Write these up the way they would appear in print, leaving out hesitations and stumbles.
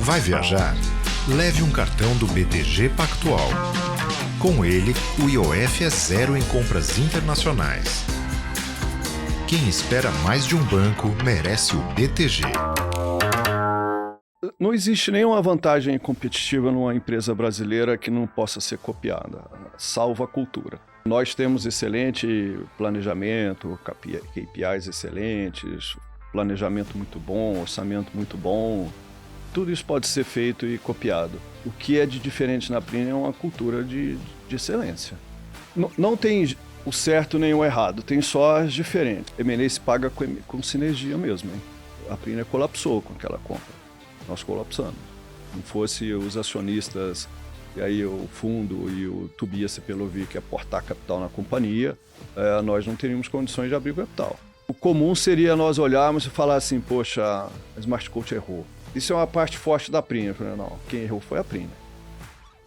Vai viajar? Leve um cartão do BTG Pactual. Com ele, o IOF é zero em compras internacionais. Quem espera mais de um banco merece o BTG. Não existe nenhuma vantagem competitiva numa empresa brasileira que não possa ser copiada, salvo a cultura. Nós temos excelente planejamento, KPIs excelentes, planejamento muito bom, orçamento muito bom. Tudo isso pode ser feito e copiado. O que é de diferente na Priner é uma cultura de excelência. Não tem o certo nem o errado, tem só as diferentes. M&A se paga com sinergia mesmo, hein? A Priner colapsou com aquela compra. Nós colapsamos. Não fosse os acionistas, e aí o fundo e o Tobias Sepelovic aportar capital na companhia, nós não teríamos condições de abrir capital. O comum seria nós olharmos e falar assim, poxa, a Smart Coach errou. Isso é uma parte forte da Priner. Não, quem errou foi a Priner.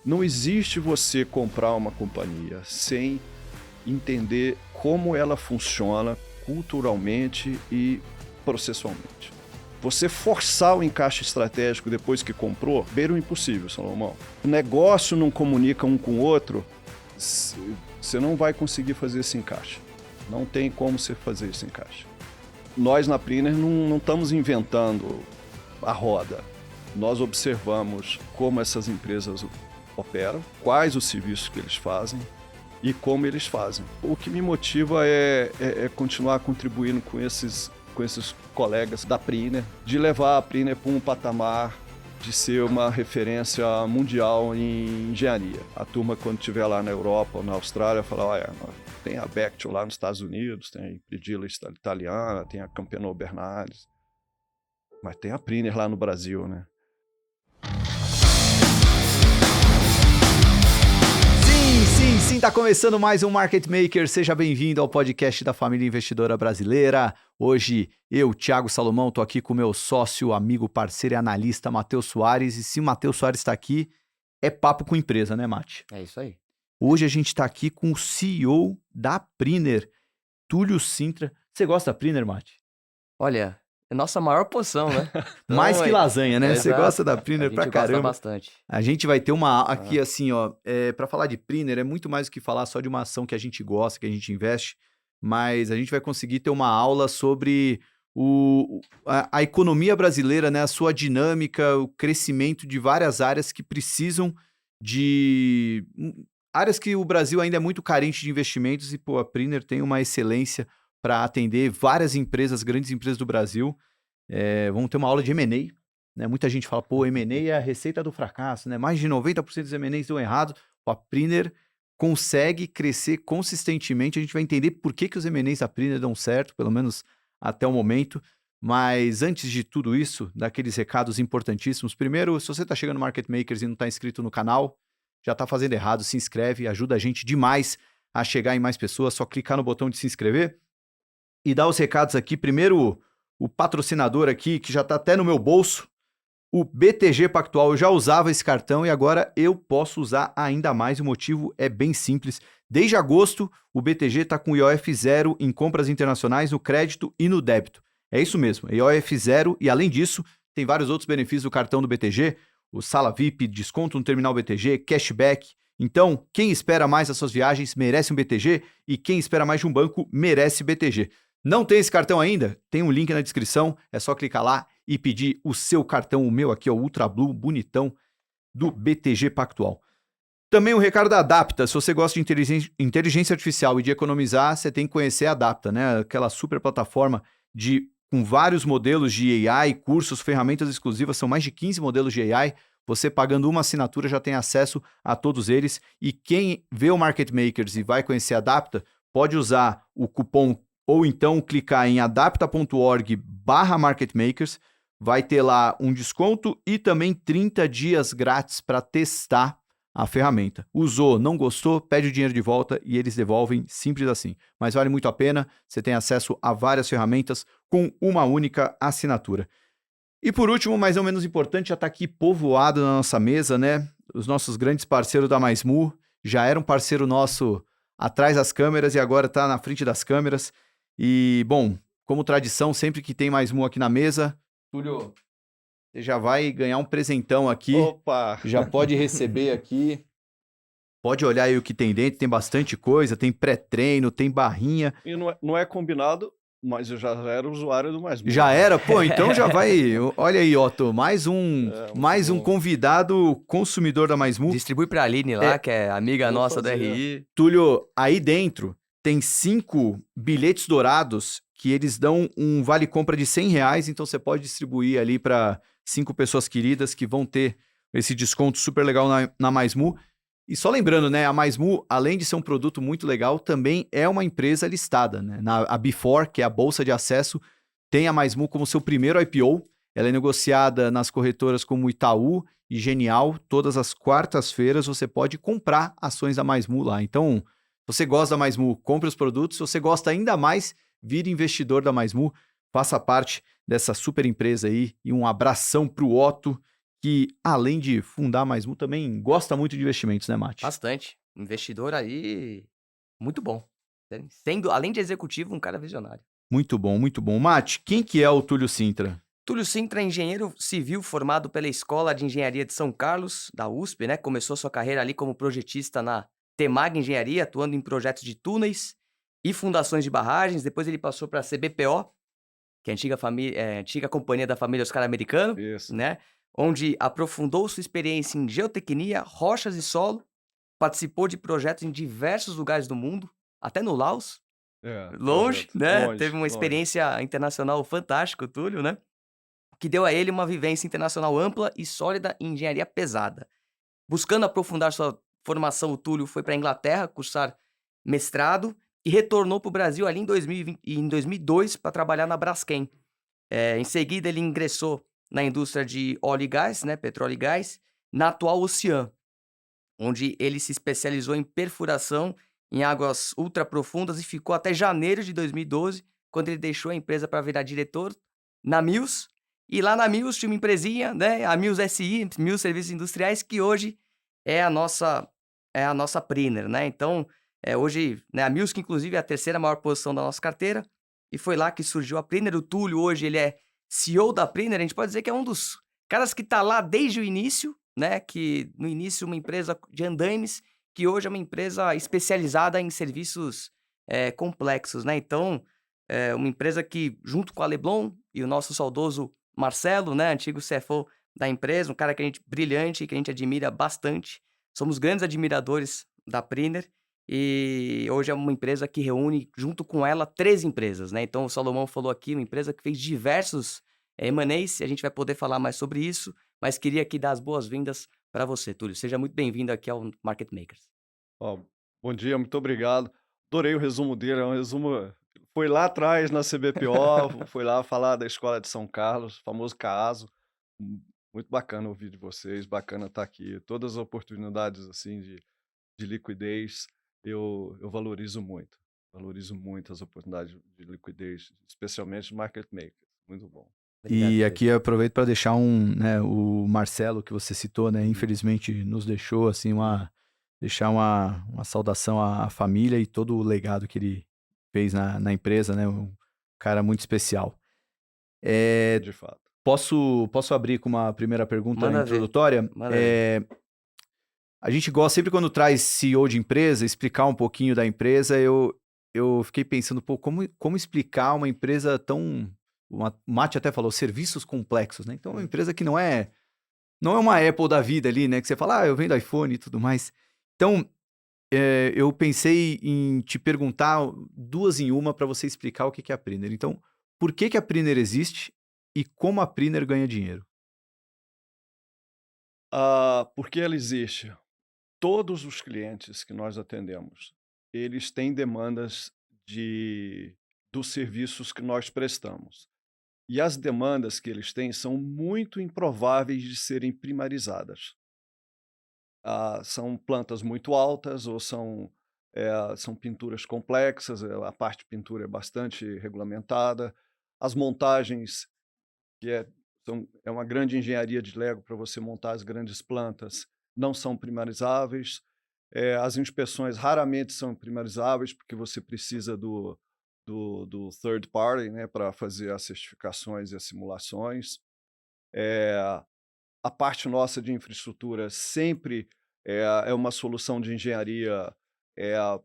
Não existe você comprar uma companhia sem entender como ela funciona culturalmente e processualmente. Você forçar o encaixe estratégico depois que comprou, beira o impossível, Salomão. O negócio não comunica um com o outro, você não vai conseguir fazer esse encaixe. Não tem como você fazer esse encaixe. Nós na Priner não estamos inventando a roda. Nós observamos como essas empresas operam, quais os serviços que eles fazem e como eles fazem. O que me motiva é continuar contribuindo com esses colegas da Priner, de levar a Priner para um patamar de ser uma referência mundial em engenharia. A turma, quando estiver lá na Europa ou na Austrália, fala, olha, tem a Bechtel lá nos Estados Unidos, tem a Predilla italiana, tem a Campionor Bernardes, mas tem a Priner lá no Brasil, né? Sim, tá começando mais um Market Maker. Seja bem-vindo ao podcast da família investidora brasileira. Hoje, eu, Thiago Salomão, tô aqui com o meu sócio, amigo, parceiro e analista, Matheus Soares. E se o Matheus Soares está aqui, é papo com empresa, né, Mate? É isso aí. Hoje a gente tá aqui com o CEO da Priner, Túlio Sintra. Você gosta da Priner, Mate? Olha, é nossa maior poção, né? Então, Mais que lasanha, né? Você exato. gosta da Priner pra caramba. A gente gosta bastante. A gente vai ter uma aqui assim, ó, para falar de Priner é muito mais do que falar só de uma ação que a gente gosta, que a gente investe, mas a gente vai conseguir ter uma aula sobre a economia brasileira, né, a sua dinâmica, o crescimento de várias áreas que precisam de áreas que o Brasil ainda é muito carente de investimentos e, pô, a Priner tem uma excelência para atender várias empresas, grandes empresas do Brasil. Vamos ter uma aula de M&A, né? Muita gente fala, pô, M&A é a receita do fracasso, né? Mais de 90% dos M&As dão errado. A Priner consegue crescer consistentemente. A gente vai entender por que os M&As da Priner dão certo, pelo menos até o momento. Mas antes de tudo isso, daqueles recados importantíssimos. Primeiro, se você está chegando no Market Makers e não está inscrito no canal, já está fazendo errado, se inscreve, ajuda a gente demais a chegar em mais pessoas. Só clicar no botão de se inscrever e dar os recados aqui. Primeiro, o patrocinador aqui, que já está até no meu bolso, o BTG Pactual. Eu já usava esse cartão e agora eu posso usar ainda mais. O motivo é bem simples. Desde agosto, o BTG está com IOF zero em compras internacionais, no crédito e no débito. É isso mesmo, IOF zero, e além disso, tem vários outros benefícios do cartão do BTG, o Sala VIP, desconto no terminal BTG, cashback. Então, quem espera mais das suas viagens merece um BTG e quem espera mais de um banco merece BTG. Não tem esse cartão ainda? Tem um link na descrição, é só clicar lá e pedir o seu cartão. O meu aqui é o Ultra Blue, bonitão, do BTG Pactual. Também o recado da Adapta. Se você gosta de inteligência artificial e de economizar, você tem que conhecer a Adapta, né? Aquela super plataforma com vários modelos de AI, cursos, ferramentas exclusivas, são mais de 15 modelos de AI. Você pagando uma assinatura já tem acesso a todos eles. E quem vê o Market Makers e vai conhecer a Adapta, pode usar o cupom ou então clicar em adapta.org/marketmakers, vai ter lá um desconto e também 30 dias grátis para testar a ferramenta. Usou, não gostou, pede o dinheiro de volta e eles devolvem, simples assim. Mas vale muito a pena, você tem acesso a várias ferramentas com uma única assinatura. E por último, mas não menos importante, já está aqui povoado na nossa mesa, né? Os nossos grandes parceiros da MaisMu, já era um parceiro nosso atrás das câmeras e agora está na frente das câmeras. E, bom, como tradição, sempre que tem MaisMu aqui na mesa, Túlio, Você já vai ganhar um presentão aqui. Opa! Já pode receber aqui. Pode olhar aí o que tem dentro. Tem bastante coisa. Tem pré-treino, tem barrinha. E não é combinado, mas eu já era usuário do Mais Mu. Já era? Pô, então já vai. Olha aí, Otto. Mais um bom. convidado consumidor da Mais Mu. Distribui pra Aline lá, que é amiga Vou nossa fazer. do RI. Túlio, aí dentro tem 5 bilhetes dourados que eles dão um vale-compra de R$100, então você pode distribuir ali para 5 pessoas queridas que vão ter esse desconto super legal na Mais Mu. E só lembrando, né, a Mais Mu, além de ser um produto muito legal, também é uma empresa listada, né? A B4, que é a bolsa de acesso, tem a Mais Mu como seu primeiro IPO. Ela é negociada nas corretoras como Itaú e Genial. Todas as quartas-feiras você pode comprar ações da Mais Mu lá. Então, se você gosta da Mais Mu, compre os produtos. Se você gosta ainda mais, vire investidor da Mais Mu. Faça parte dessa super empresa aí. E um abração pro Otto, que além de fundar a Mais Mu, também gosta muito de investimentos, né, Mati? Bastante. Investidor aí, muito bom. Sendo, além de executivo, um cara visionário. Muito bom, muito bom. Mati, quem que é o Túlio Sintra? Túlio Sintra é engenheiro civil formado pela Escola de Engenharia de São Carlos, da USP, né? Começou sua carreira ali como projetista na Temag Engenharia, atuando em projetos de túneis e fundações de barragens. Depois ele passou para a CBPO, que é a antiga companhia da família Oscar Americano, Isso. né? Onde aprofundou sua experiência em geotecnia, rochas e solo, participou de projetos em diversos lugares do mundo, até no Laos, longe, projeto. né? Longe, Teve uma longe. experiência internacional fantástica, o Túlio, né? Que deu a ele uma vivência internacional ampla e sólida em engenharia pesada. Buscando aprofundar sua formação, o Túlio foi para a Inglaterra cursar mestrado e retornou para o Brasil ali em 2002 para trabalhar na Braskem. Em seguida, ele ingressou na indústria de óleo e gás, né, petróleo e gás, na atual Ocean, onde ele se especializou em perfuração em águas ultraprofundas e ficou até janeiro de 2012, quando ele deixou a empresa para virar diretor na Mills. E lá na Mills tinha uma empresinha, né, a Mills SI, Mills Serviços Industriais, que hoje é a nossa Priner, né? Então, hoje, né, a Mills, que inclusive é a terceira maior posição da nossa carteira, e foi lá que surgiu a Priner. O Túlio hoje ele é CEO da Priner, a gente pode dizer que é um dos caras que está lá desde o início, né? Que no início uma empresa de andaimes, que hoje é uma empresa especializada em serviços complexos, né? Então, é uma empresa que, junto com a Leblon e o nosso saudoso Marcelo, né? Antigo CFO da empresa, um cara que a gente brilhante, que a gente admira bastante. Somos grandes admiradores da Priner. E hoje é uma empresa que reúne, junto com ela, 3 empresas, né? Então, o Salomão falou aqui, uma empresa que fez diversos M&As, e a gente vai poder falar mais sobre isso, mas queria aqui dar as boas-vindas para você, Túlio. Seja muito bem-vindo aqui ao Market Makers. Bom dia, muito obrigado. Adorei o resumo dele, é um resumo... Foi lá atrás na CBPO, foi lá falar da Escola de São Carlos, famoso CASO. Muito bacana ouvir de vocês, bacana estar aqui. Todas as oportunidades assim de liquidez, eu valorizo muito. Valorizo muito as oportunidades de liquidez, especialmente market makers. Muito bom. Obrigado, E Túlio. aqui eu aproveito para deixar né, o Marcelo que você citou, né, infelizmente nos deixou assim deixar uma saudação à família e todo o legado que ele fez na empresa, né, um cara muito especial. De fato. Posso abrir com uma primeira pergunta Manda ver. introdutória? Manda ver. A gente gosta sempre quando traz CEO de empresa, explicar um pouquinho da empresa. Eu fiquei pensando, pô, como explicar uma empresa tão... O Mati até falou, serviços complexos, né? Então, é uma empresa que não é uma Apple da vida ali, né? Que você fala, eu vendo iPhone e tudo mais. Então, eu pensei em te perguntar 2 em uma para você explicar o que é a Priner. Então, por que a Priner existe e como a Priner ganha dinheiro? Por que ela existe? Todos os clientes que nós atendemos, eles têm demandas dos serviços que nós prestamos. E as demandas que eles têm são muito improváveis de serem primarizadas. São plantas muito altas ou são pinturas complexas, a parte de pintura é bastante regulamentada. As montagens, que é uma grande engenharia de Lego para você montar as grandes plantas, não são primarizáveis. As inspeções raramente são primarizáveis, porque você precisa do third party, né, para fazer as certificações e as simulações. A parte nossa de infraestrutura sempre é uma solução de engenharia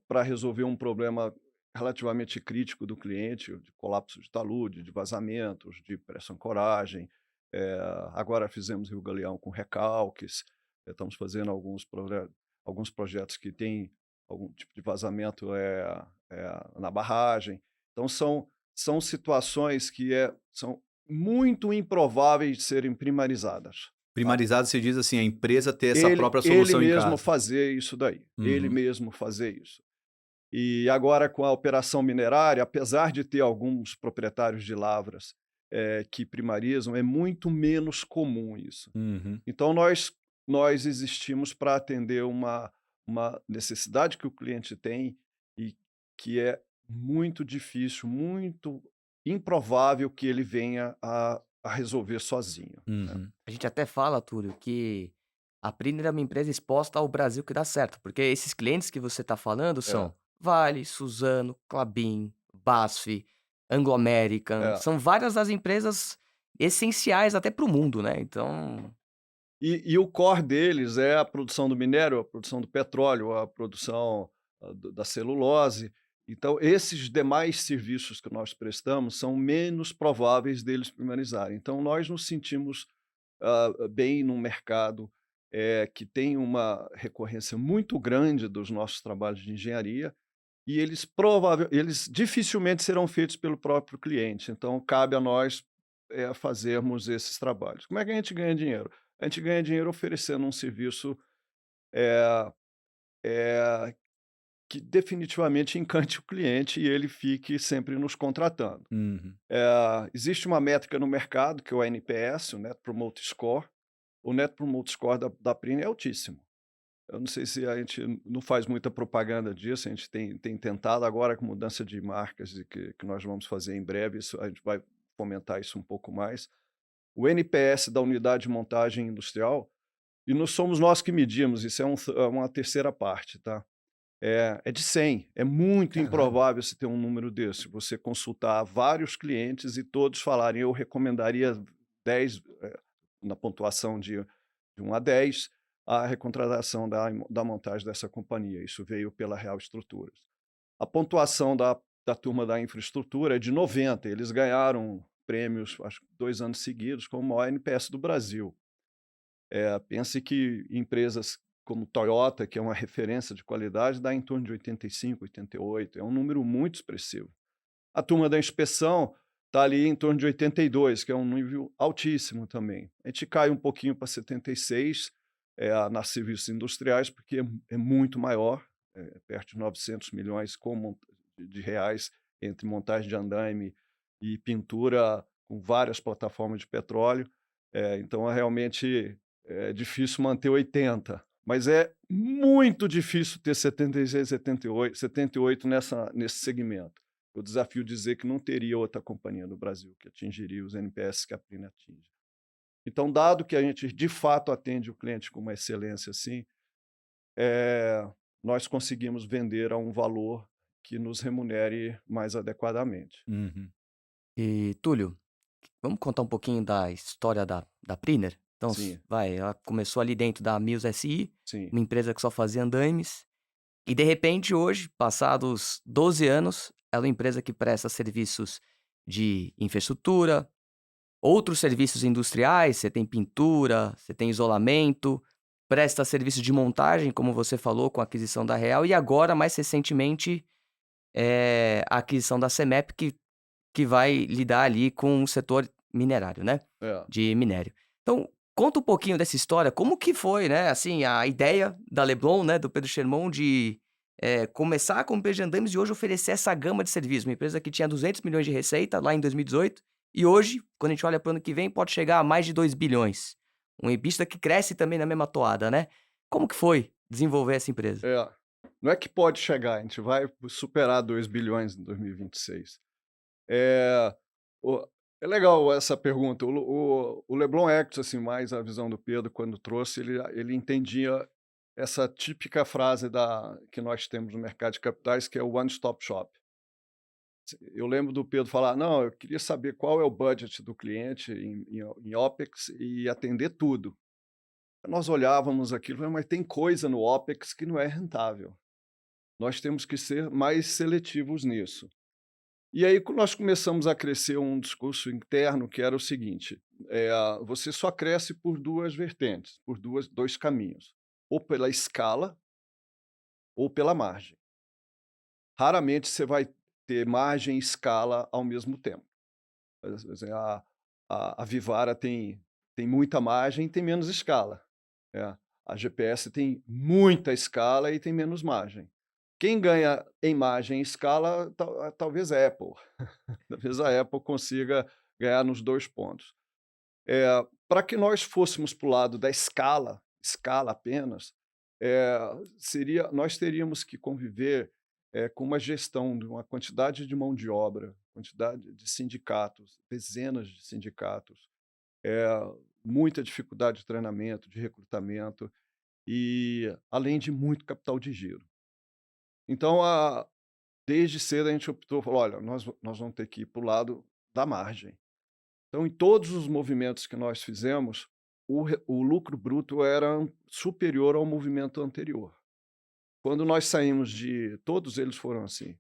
para resolver um problema relativamente crítico do cliente, de colapso de talude, de vazamentos, de pressão-ancoragem. Agora fizemos Rio Galeão com recalques, estamos fazendo alguns projetos que têm algum tipo de vazamento na barragem. Então, são situações que são muito improváveis de serem primarizadas. Primarizado, você diz assim, a empresa ter essa Ele, própria ele solução em mesmo casa. fazer isso daí, ele Uhum. mesmo fazer isso. E agora, com a operação minerária, apesar de ter alguns proprietários de lavras que primarizam, é muito menos comum isso. Uhum. Então, nós existimos para atender uma necessidade que o cliente tem e que é muito difícil, muito improvável que ele venha a resolver sozinho. Uhum. A gente até fala, Túlio, que a Priner é uma empresa exposta ao Brasil que dá certo, porque esses clientes que você está falando É, são Vale, Suzano, Klabin, BASF, Anglo American, é. são várias das empresas essenciais até para o mundo, né? Então, E o core deles é a produção do minério, a produção do petróleo, a produção da celulose. Então, esses demais serviços que nós prestamos são menos prováveis deles primarizarem. Então, nós nos sentimos bem num mercado que tem uma recorrência muito grande dos nossos trabalhos de engenharia e eles dificilmente serão feitos pelo próprio cliente. Então, cabe a nós fazermos esses trabalhos. Como é que a gente ganha dinheiro? A gente ganha dinheiro oferecendo um serviço eh eh, que definitivamente encante o cliente e ele fique sempre nos contratando. Uhum. Existe uma métrica no mercado, que é o NPS, o Net Promoter Score. O Net Promoter Score da Prine é altíssimo. Eu não sei se a gente não faz muita propaganda disso, a gente tem tentado agora com mudança de marcas e que nós vamos fazer em breve, a gente vai fomentar isso um pouco mais. O NPS da unidade de montagem industrial, e não somos nós que medimos, isso é uma terceira parte, tá? É de 100, é muito Caramba. improvável você ter um número desse, você consultar vários clientes e todos falarem, eu recomendaria 10, na pontuação de 1 a 10, a recontratação da montagem dessa companhia, isso veio pela Real Estruturas. A pontuação da turma da infraestrutura é de 90, eles ganharam prêmios, acho que 2 anos seguidos, como o maior NPS do Brasil. Pense que empresas como Toyota, que é uma referência de qualidade, dá em torno de 85, 88. É um número muito expressivo. A turma da inspeção está ali em torno de 82, que é um nível altíssimo também. A gente cai um pouquinho para 76 nas serviços industriais, porque é muito maior, perto de 900 milhões de reais entre montagem de andaime e pintura com várias plataformas de petróleo. Então, realmente é difícil manter 80, mas é muito difícil ter 76, 78 nesse segmento. Eu desafio dizer que não teria outra companhia no Brasil que atingiria os NPS que a Prine atinge. Então, dado que a gente de fato atende o cliente com uma excelência assim, nós conseguimos vender a um valor que nos remunere mais adequadamente. Uhum. e Túlio, vamos contar um pouquinho da história da Priner? Então, Sim, ela começou ali dentro da Mills SI, sim. uma empresa que só fazia andaimes, e de repente hoje, passados 12 anos, ela é uma empresa que presta serviços de infraestrutura, outros serviços industriais, você tem pintura, você tem isolamento, presta serviço de montagem, como você falou, com a aquisição da Real, e agora, mais recentemente, a aquisição da CEMEP, que vai lidar ali com o setor minerário, né? É. De minério. Então, conta um pouquinho dessa história, como que foi, né? Assim, a ideia da Leblon, né, do Pedro Schermon, de começar com o empresa de andames e hoje oferecer essa gama de serviços. Uma empresa que tinha 200 milhões de receita lá em 2018 e hoje, quando a gente olha para o ano que vem, pode chegar a mais de 2 bilhões. Um EBITDA que cresce também na mesma toada, né? Como que foi desenvolver essa empresa? Não é que pode chegar, a gente vai superar 2 bilhões em 2026. É, o- é legal essa pergunta. O Leblon Act, assim, mais a visão do Pedro, quando trouxe, ele entendia essa típica frase que nós temos no mercado de capitais, que é o one-stop shop. Eu lembro do Pedro falar, não, eu queria saber qual é o budget do cliente em OPEX e atender tudo. Nós olhávamos aquilo, mas tem coisa no OPEX que não é rentável. Nós temos que ser mais seletivos nisso. E aí nós começamos a crescer um discurso interno que era o seguinte, você só cresce por duas vertentes, por dois caminhos, ou pela escala ou pela margem. Raramente você vai ter margem e escala ao mesmo tempo. Por exemplo, a Vivara tem muita margem e tem menos escala. A GPS tem muita escala e tem menos margem. Quem ganha em margem e escala, talvez a Apple. Talvez a Apple consiga ganhar nos 2 pontos. Para que nós fôssemos para o lado da escala apenas, nós teríamos que conviver com uma gestão de uma quantidade de mão de obra, quantidade de sindicatos, dezenas de sindicatos, muita dificuldade de treinamento, de recrutamento e além de muito capital de giro. Então, desde cedo a gente optou, falou, olha, nós vamos ter que ir para o lado da margem. Então, em todos os movimentos que nós fizemos, o lucro bruto era superior ao movimento anterior. Quando nós saímos todos eles foram assim,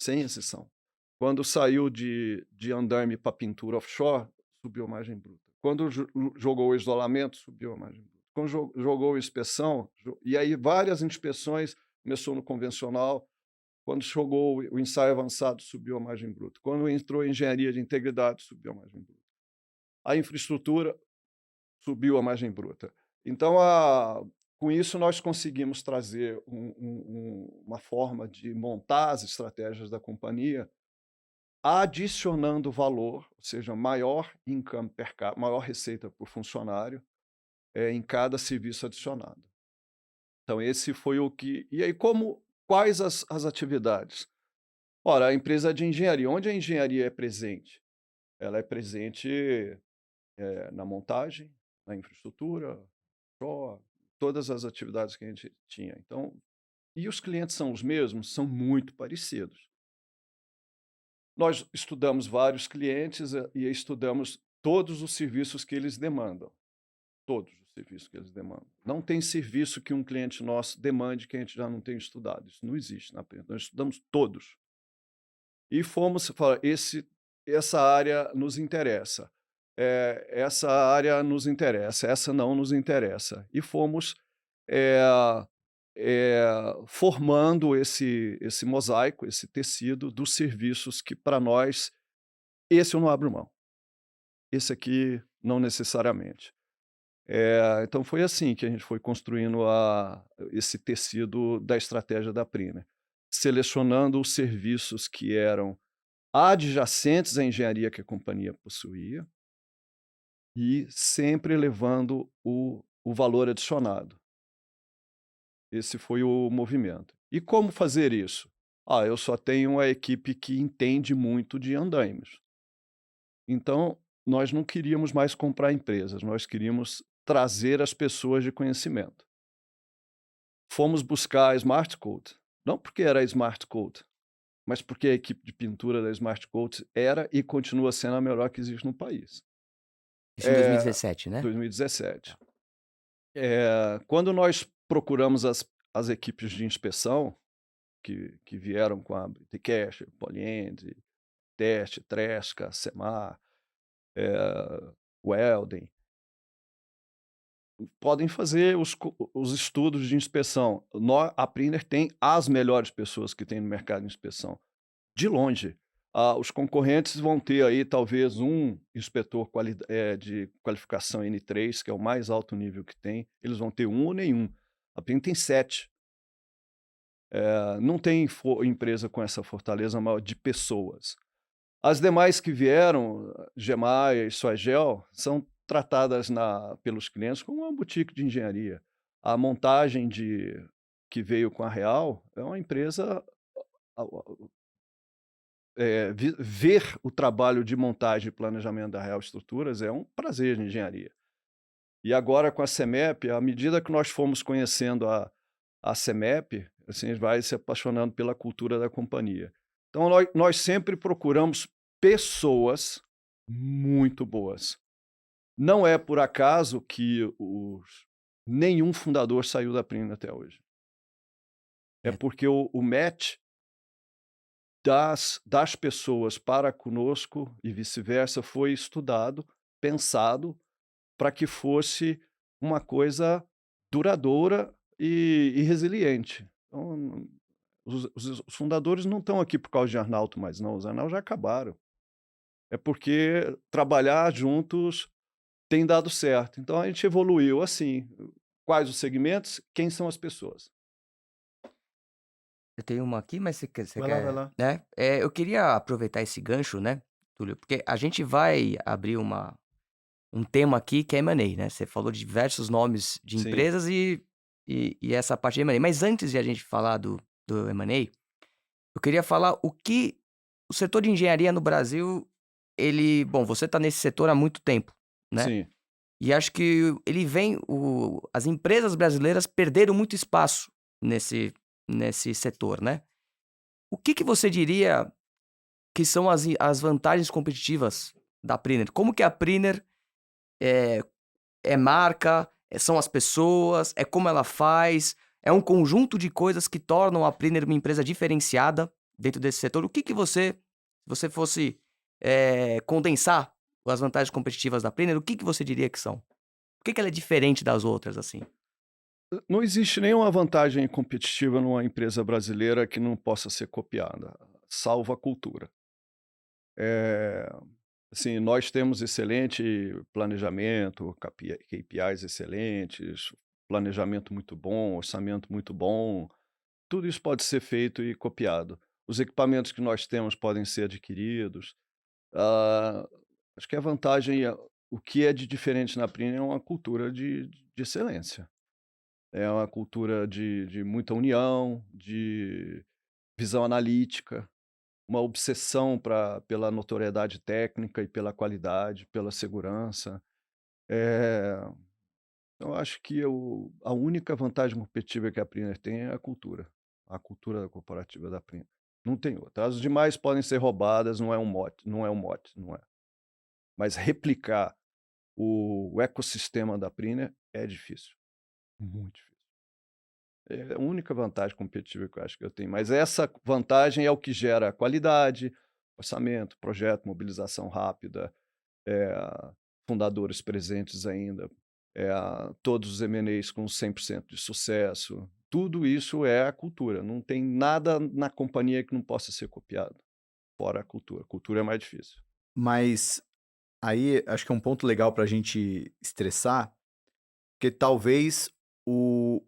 sem exceção. Quando saiu de andaime para pintura offshore, subiu a margem bruta. Quando jogou o isolamento, subiu a margem bruta. Quando jogou a inspeção, e aí várias inspeções, começou no convencional, quando jogou o ensaio avançado, subiu a margem bruta. Quando entrou a engenharia de integridade, subiu a margem bruta. A infraestrutura, subiu a margem bruta. Então, com isso, nós conseguimos trazer uma forma de montar as estratégias da companhia, adicionando valor, ou seja, maior income per capita, maior receita por funcionário em cada serviço adicionado. Então, esse foi o que... E aí, quais as atividades? Ora, a empresa de engenharia, onde a engenharia é presente? Ela é presente na montagem, na infraestrutura, todas as atividades que a gente tinha. Então, e os clientes são os mesmos? São muito parecidos. Nós estudamos vários clientes e estudamos todos os serviços que eles demandam. Todos os serviços que eles demandam. Não tem serviço que um cliente nosso demande que a gente já não tenha estudado. Isso não existe na empresa. Nós estudamos todos. E fomos falar, essa área nos interessa. Essa área nos interessa, essa não nos interessa. E fomos formando esse mosaico, esse tecido dos serviços que, para nós, esse eu não abro mão. Esse aqui, não necessariamente. Então, foi assim que a gente foi construindo esse tecido da estratégia da Priner, selecionando os serviços que eram adjacentes à engenharia que a companhia possuía, e sempre levando o valor adicionado. Esse foi o movimento. E como fazer isso? Eu só tenho uma equipe que entende muito de andaimes. Então, nós não queríamos mais comprar empresas, nós queríamos trazer as pessoas de conhecimento. Fomos buscar a Smart Code, não porque era a Smart Code, mas porque a equipe de pintura da Smart Code era e continua sendo a melhor que existe no país. Isso em 2017, né? 2017. Quando nós procuramos as equipes de inspeção que vieram com a Briticash, Polyend, Teste, Tresca, Semar, Welding, podem fazer os estudos de inspeção. A Priner tem as melhores pessoas que tem no mercado de inspeção, de longe. Os concorrentes vão ter aí talvez um inspetor de qualificação N3, que é o mais alto nível que tem, eles vão ter um ou nenhum. A Priner tem 7. Não tem empresa com essa fortaleza maior de pessoas. As demais que vieram, Gemaia e Soagel, são tratadas pelos clientes como uma boutique de engenharia. A montagem que veio com a Real é uma empresa... ver o trabalho de montagem e planejamento da Real Estruturas é um prazer de engenharia. E agora com a CEMEP, à medida que nós fomos conhecendo a CEMEP, assim, vai se apaixonando pela cultura da companhia. Então, nós sempre procuramos pessoas muito boas. Não é por acaso que nenhum fundador saiu da Prina até hoje. É É. porque o match das pessoas para conosco e vice-versa foi estudado, pensado, para que fosse uma coisa duradoura e resiliente. Então, os fundadores não estão aqui por causa de Arnaldo mais não, os Arnaldo já acabaram. É porque trabalhar juntos tem dado certo. Então a gente evoluiu assim. Quais os segmentos? Quem são as pessoas? Eu tenho uma aqui, mas você Vai lá, vai quer, lá. né? Eu queria aproveitar esse gancho, né, Túlio, porque a gente vai abrir um tema aqui que é M&A, né? Você falou de diversos nomes de Sim, empresas e essa parte de M&A. Mas antes de a gente falar do M&A, eu queria falar o que o setor de engenharia no Brasil, bom, você está nesse setor há muito tempo, né? sim. E acho que as empresas brasileiras perderam muito espaço nesse setor, né? O que você diria que são as vantagens competitivas da Priner? Como que a Priner é, é marca, são as pessoas, é como ela faz, é um conjunto de coisas que tornam a Priner uma empresa diferenciada dentro desse setor. O que você, se você fosse condensar as vantagens competitivas da Priner, o que você diria que são? Por que ela é diferente das outras, assim? Não existe nenhuma vantagem competitiva numa empresa brasileira que não possa ser copiada, salvo a cultura. É, assim, nós temos excelente planejamento, KPIs excelentes, planejamento muito bom, orçamento muito bom. Tudo isso pode ser feito e copiado. Os equipamentos que nós temos podem ser adquiridos. Ah, acho que a vantagem, o que é de diferente na Prina é uma cultura de excelência. É uma cultura de muita união, de visão analítica, uma obsessão pela notoriedade técnica e pela qualidade, pela segurança. Eh, eu acho que a única vantagem competitiva que a Priner tem é a cultura corporativa da Priner. Não tem outra. As demais podem ser roubadas, não é um mote, não é. Mas replicar o ecossistema da Priner é difícil, muito difícil. É a única vantagem competitiva que eu acho que eu tenho. Mas essa vantagem é o que gera qualidade, orçamento, projeto, mobilização rápida, eh, fundadores presentes ainda, todos os M&As com 100% de sucesso. Tudo isso é a cultura. Não tem nada na companhia que não possa ser copiado, fora a cultura. A cultura é mais difícil. Mas aí acho que é um ponto legal para a gente estressar, porque talvez o,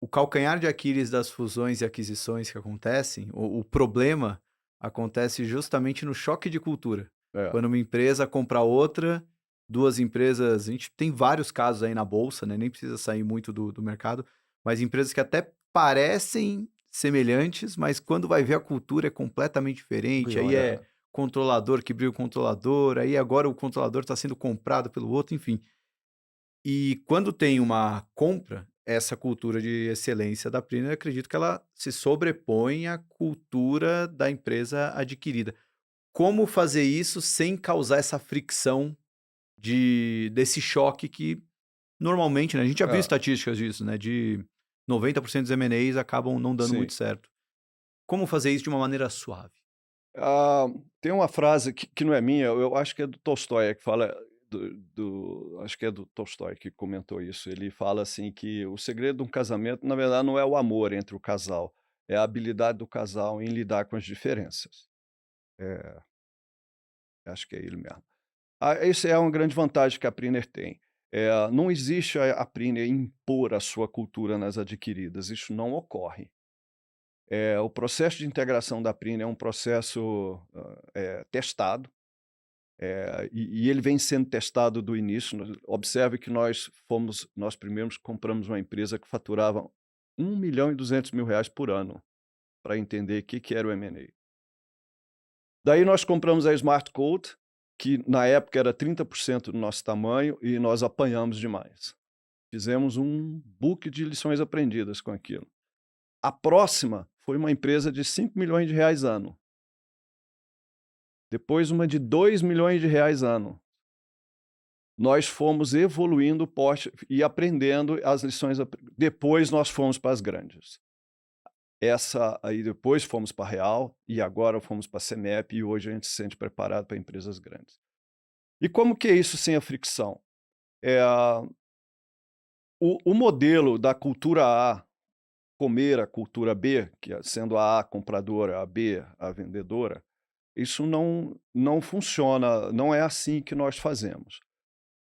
o calcanhar de Aquiles das fusões e aquisições que acontecem, o problema acontece justamente no choque de cultura. É, Quando uma empresa compra outra, duas empresas, a gente tem vários casos aí na bolsa, né? Nem precisa sair muito do mercado, mas empresas que até parecem semelhantes, mas quando vai ver a cultura é completamente diferente. Aí Biolha. é controlador que briga o controlador, aí agora o controlador está sendo comprado pelo outro, enfim. E quando tem uma compra, essa cultura de excelência da Prina, eu acredito que ela se sobrepõe à cultura da empresa adquirida. Como fazer isso sem causar essa fricção desse choque que normalmente, né, a gente já viu é, estatísticas disso, né, de 90% dos M&As acabam não dando sim. muito certo. Como fazer isso de uma maneira suave? Ah, tem uma frase que não é minha, eu acho que é do Tolstói, que fala acho que é do Tolstói que comentou isso. Ele fala assim que o segredo de um casamento, na verdade, não é o amor entre o casal, é a habilidade do casal em lidar com as diferenças. É, acho que é ele mesmo. Essa é uma grande vantagem que a Priner tem. Não existe a Priner impor a sua cultura nas adquiridas, isso não ocorre. O processo de integração da Priner é um processo testado, e ele vem sendo testado do início. Observe que nós primeiros compramos uma empresa que faturava R$ 1.200.000 por ano, para entender o que era o M&A. Daí nós compramos a Smart Code, que na época era 30% do nosso tamanho, e nós apanhamos demais. Fizemos um book de lições aprendidas com aquilo. A próxima foi uma empresa de R$ 5 milhões ano. Depois uma de R$ 2 milhões ano. Nós fomos evoluindo o porte e aprendendo as lições. Depois nós fomos para as grandes. Essa aí depois fomos para a Real e agora fomos para a CEMEP e hoje a gente se sente preparado para empresas grandes. E como que é isso sem a fricção? O modelo da cultura A comer a cultura B, sendo a compradora, a B a vendedora, isso não funciona, não é assim que nós fazemos.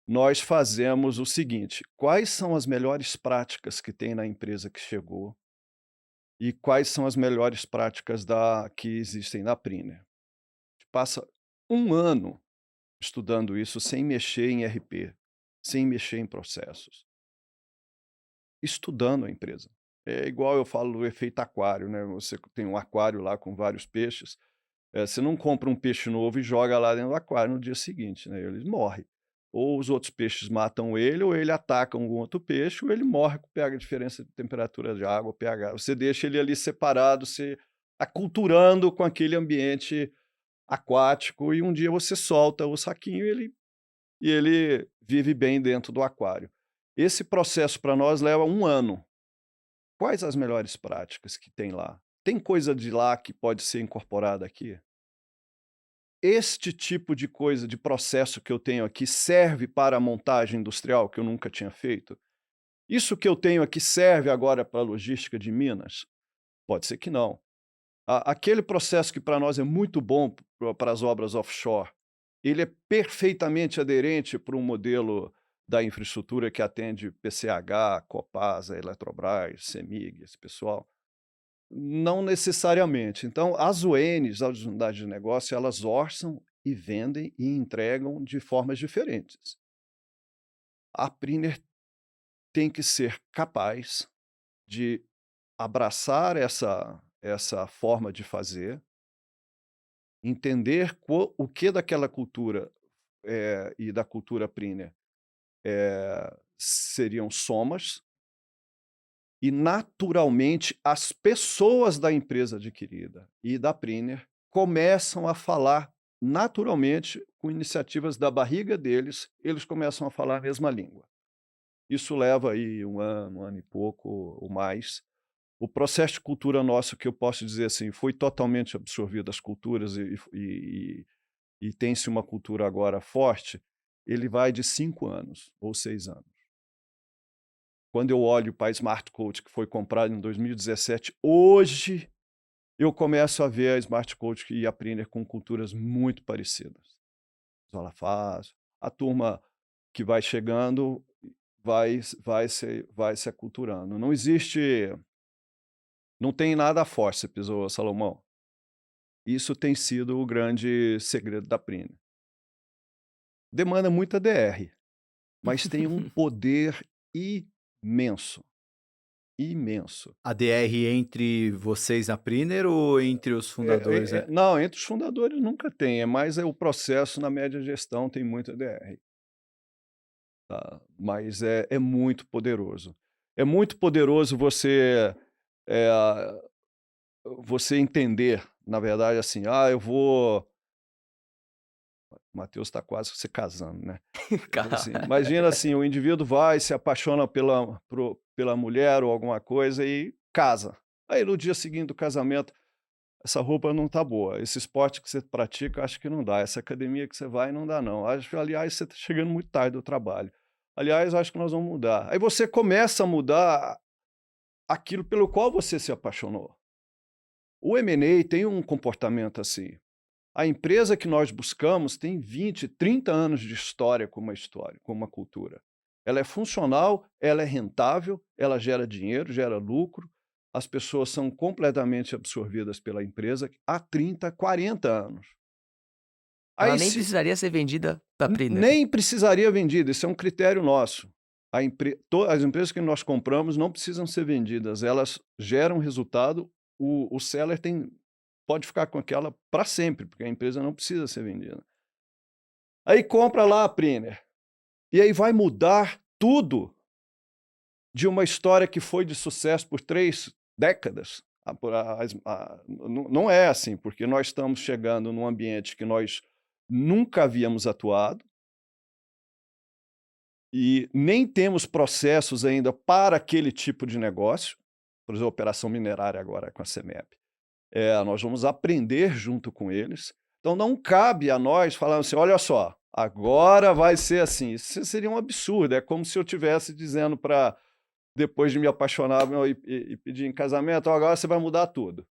Nós fazemos o seguinte: quais são as melhores práticas que tem na empresa que chegou e quais são as melhores práticas que existem na Priner. A gente passa 1 ano estudando isso sem mexer em RP, sem mexer em processos, estudando a empresa. É igual eu falo do efeito aquário, né? Você tem um aquário lá com vários peixes, você não compra um peixe novo e joga lá dentro do aquário no dia seguinte, né? Ele morre. Ou os outros peixes matam ele, ou ele ataca um outro peixe, ou ele morre com a diferença de temperatura de água, pH. Você deixa ele ali separado, se aculturando com aquele ambiente aquático, e um dia você solta o saquinho e ele vive bem dentro do aquário. Esse processo para nós leva 1 ano. Quais as melhores práticas que tem lá? Tem coisa de lá que pode ser incorporada aqui? Este tipo de coisa, de processo que eu tenho aqui, serve para a montagem industrial, que eu nunca tinha feito? Isso que eu tenho aqui serve agora para a logística de Minas? Pode ser que não. Aquele processo que para nós é muito bom para as obras offshore, ele é perfeitamente aderente para um modelo da infraestrutura que atende PCH, Copasa, Eletrobras, CEMIG, esse pessoal? Não necessariamente. Então, as UNs, as unidades de negócio, elas orçam e vendem e entregam de formas diferentes. A Priner tem que ser capaz de abraçar essa forma de fazer, entender o que daquela cultura e da cultura Priner seriam somas, e naturalmente as pessoas da empresa adquirida e da Priner começam a falar naturalmente, com iniciativas da barriga deles, eles começam a falar a mesma língua. Isso leva aí 1 ano e pouco ou mais. O processo de cultura nosso, que eu posso dizer assim, foi totalmente absorvido das culturas e tem-se uma cultura agora forte, ele vai de 5 anos ou 6 anos. Quando eu olho para a Smart Coach, que foi comprada em 2017, hoje eu começo a ver a Smart Coach e a Priner com culturas muito parecidas. Zola faz, a turma que vai chegando vai se aculturando. Não tem nada fórceps, Salomão. Isso tem sido o grande segredo da Priner. Demanda muita DR, mas tem um poder imenso. Imenso. A DR entre vocês na Priner ou entre os fundadores? Não, entre os fundadores nunca tem, mas o processo na média gestão tem muita DR. Tá? Mas é muito poderoso. É muito poderoso você entender, na verdade, assim, eu vou... O Matheus está quase se casando, né? Assim, imagina assim, o indivíduo vai, se apaixona pela mulher ou alguma coisa e casa. Aí no dia seguinte do casamento, essa roupa não tá boa, esse esporte que você pratica, acho que não dá, essa academia que você vai, não dá não. Aliás, você está chegando muito tarde do trabalho. Aliás, acho que nós vamos mudar. Aí você começa a mudar aquilo pelo qual você se apaixonou. O M&A tem um comportamento assim. A empresa que nós buscamos tem 20, 30 anos de história, com uma cultura. Ela é funcional, ela é rentável, ela gera dinheiro, gera lucro, as pessoas são completamente absorvidas pela empresa há 30, 40 anos. Ela nem precisaria ser vendida para a Priner. Nem precisaria vendida, isso é um critério nosso. As empresas que nós compramos não precisam ser vendidas, elas geram resultado, o seller pode ficar com aquela para sempre, porque a empresa não precisa ser vendida. Aí compra lá a Priner. E aí vai mudar tudo de uma história que foi de sucesso por 3 décadas. Não é assim, porque nós estamos chegando num ambiente que nós nunca havíamos atuado e nem temos processos ainda para aquele tipo de negócio. Por exemplo, operação minerária agora com a CEMEP. Nós vamos aprender junto com eles. Então não cabe a nós falar assim, olha só, agora vai ser assim. Isso seria um absurdo. É como se eu estivesse dizendo para, depois de me apaixonar e pedir em casamento, agora você vai mudar tudo.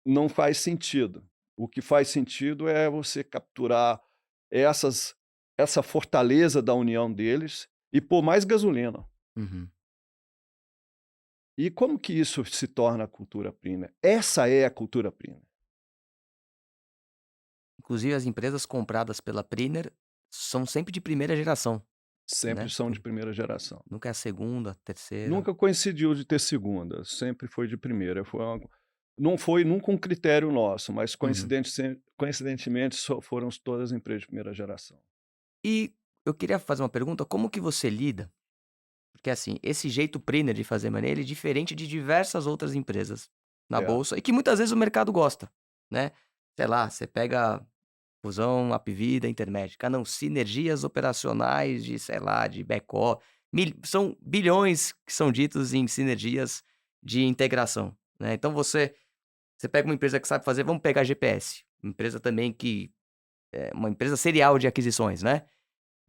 Não faz sentido. O que faz sentido é você capturar essa fortaleza da união deles e pôr mais gasolina. Uhum. E como que isso se torna a cultura Priner? Essa é a cultura Priner. Inclusive, as empresas compradas pela Priner são sempre de primeira geração, Sempre né? são de primeira geração. Nunca é a segunda, terceira. Nunca coincidiu de ter segunda, sempre foi de primeira. Não foi nunca um critério nosso, mas Uhum. coincidentemente foram todas empresas de primeira geração. E eu queria fazer uma pergunta, como que você lida? Porque assim, esse jeito Priner de fazer money, ele é diferente de diversas outras empresas na É, bolsa e que muitas vezes o mercado gosta, né? Sei lá, você pega Fusão, Apvida, Intermédica. Ah, não, sinergias operacionais de, sei lá, de back-office. São bilhões que são ditos em sinergias de integração, né? Então você pega uma empresa que sabe fazer, vamos pegar a GPS, uma empresa também que é uma empresa serial de aquisições, né?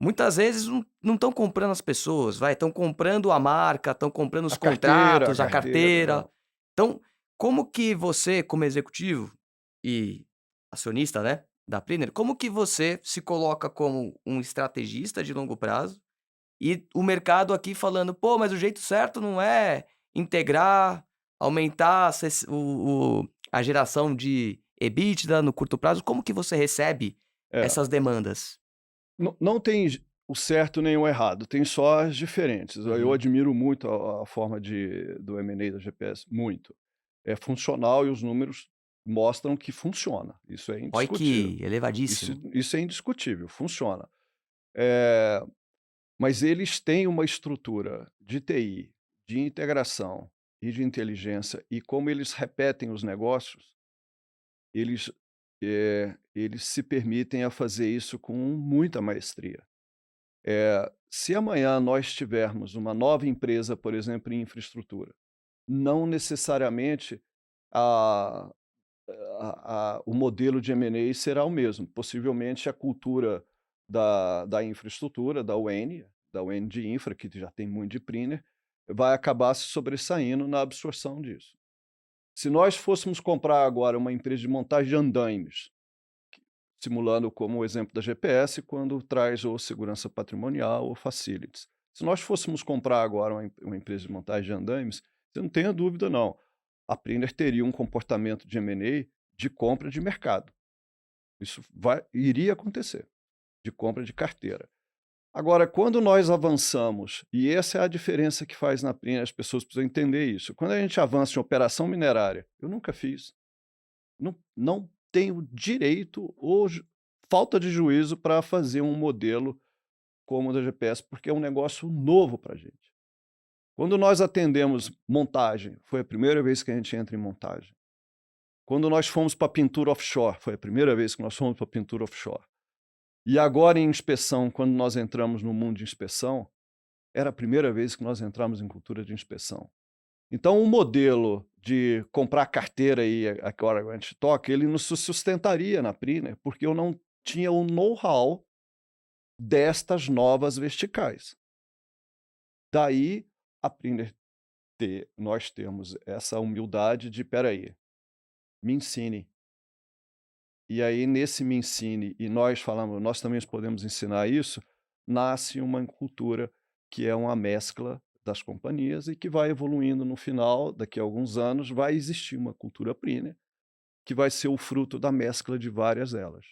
Muitas vezes não estão comprando as pessoas, estão comprando a marca, estão comprando os a carteira, contratos, a carteira. Então, como que você, como executivo e acionista, né, da Priner, como que você se coloca como um estrategista de longo prazo e o mercado aqui falando, pô, mas o jeito certo não é integrar, aumentar a geração de EBITDA no curto prazo? Como que você recebe é. essas demandas? Não tem o certo nem o errado, tem só as diferentes. Eu Uhum. admiro muito a forma do M&A da GPS, muito. É funcional e os números mostram que funciona. Isso é indiscutível. ROIC elevadíssimo. Isso é indiscutível, funciona. É, mas eles têm uma estrutura de TI, de integração e de inteligência, e como eles repetem os negócios, eles, eles se permitem a fazer isso com muita maestria. Se amanhã nós tivermos uma nova empresa, por exemplo, em infraestrutura, não necessariamente a, o modelo de M&A será o mesmo. Possivelmente a cultura da infraestrutura, da UN de infra, que já tem muito de Priner, vai acabar se sobressaindo na absorção disso. Se nós fôssemos comprar agora uma empresa de montagem de andaimes, simulando como o exemplo da GPS, quando traz ou segurança patrimonial ou facilities. Se nós fôssemos comprar agora uma empresa de montagem de andaimes, você não tenha dúvida, não. A Priner teria um comportamento de M&A de compra de mercado. Isso iria acontecer, de compra de carteira. Agora, quando nós avançamos, e essa é a diferença que faz na Priner, as pessoas precisam entender isso. Quando a gente avança em operação minerária, eu nunca fiz, não tenho direito ou falta de juízo para fazer um modelo como o da GPS, porque é um negócio novo para a gente. Quando nós atendemos montagem, foi a primeira vez que a gente entra em montagem. Quando nós fomos para pintura offshore, foi a primeira vez que nós fomos para pintura offshore. E agora em inspeção, quando nós entramos no mundo de inspeção, era a primeira vez que nós entramos em cultura de inspeção. Então, o modelo de comprar carteira e agora a gente toca, ele não se sustentaria na Priner, porque eu não tinha o know-how destas novas verticais. Daí, a Priner nós temos essa humildade de, peraí, me ensine. E aí, nesse me ensine, e nós falamos, nós também podemos ensinar isso, nasce uma cultura que é uma mescla das companhias e que vai evoluindo no final, daqui a alguns anos, vai existir uma cultura Priner, que vai ser o fruto da mescla de várias delas.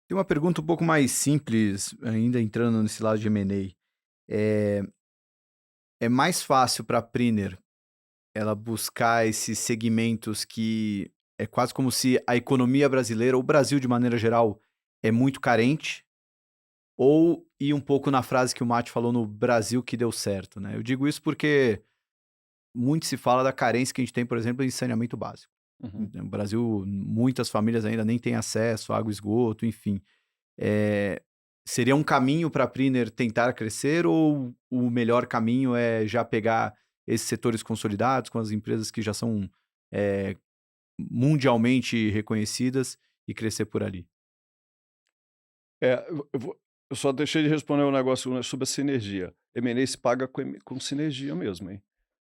Tem uma pergunta um pouco mais simples, ainda entrando nesse lado de M&A. É mais fácil para a Priner ela buscar esses segmentos que é quase como se a economia brasileira, ou o Brasil de maneira geral, é muito carente, ou ir um pouco na frase que o Mate falou no Brasil que deu certo, né? Eu digo isso porque muito se fala da carência que a gente tem, por exemplo, em saneamento básico. Uhum. No Brasil, muitas famílias ainda nem têm acesso à água e esgoto, enfim. Seria um caminho para a Priner tentar crescer ou o melhor caminho é já pegar esses setores consolidados com as empresas que já são mundialmente reconhecidas e crescer por ali? Eu só deixei de responder um negócio sobre a sinergia. M&A se paga com sinergia mesmo, hein?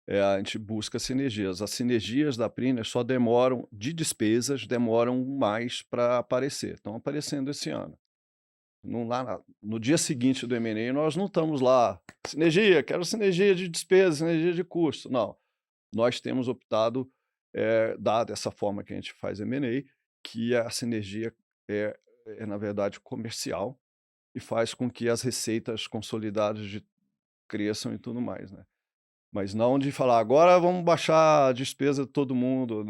A gente busca sinergias. As sinergias da Priner só demoram, de despesas, demoram mais para aparecer. Estão aparecendo esse ano. No dia seguinte do M&A, nós não estamos lá, sinergia, quero sinergia de despesa, sinergia de custo. Não. Nós temos optado, dada essa forma que a gente faz M&A, que a sinergia na verdade, comercial e faz com que as receitas consolidadas cresçam e tudo mais, né? Mas não de falar, agora vamos baixar a despesa de todo mundo.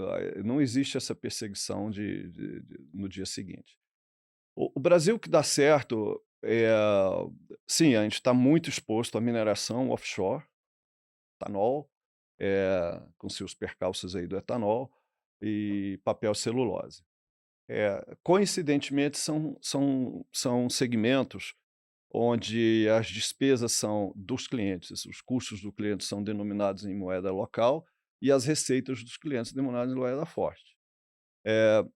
Não existe essa perseguição no dia seguinte. O Brasil que dá certo, sim, a gente está muito exposto à mineração offshore, etanol, com seus percalços aí do etanol, e papel celulose. Coincidentemente, são segmentos onde as despesas são dos clientes, os custos do cliente são denominados em moeda local e as receitas dos clientes denominadas em moeda forte.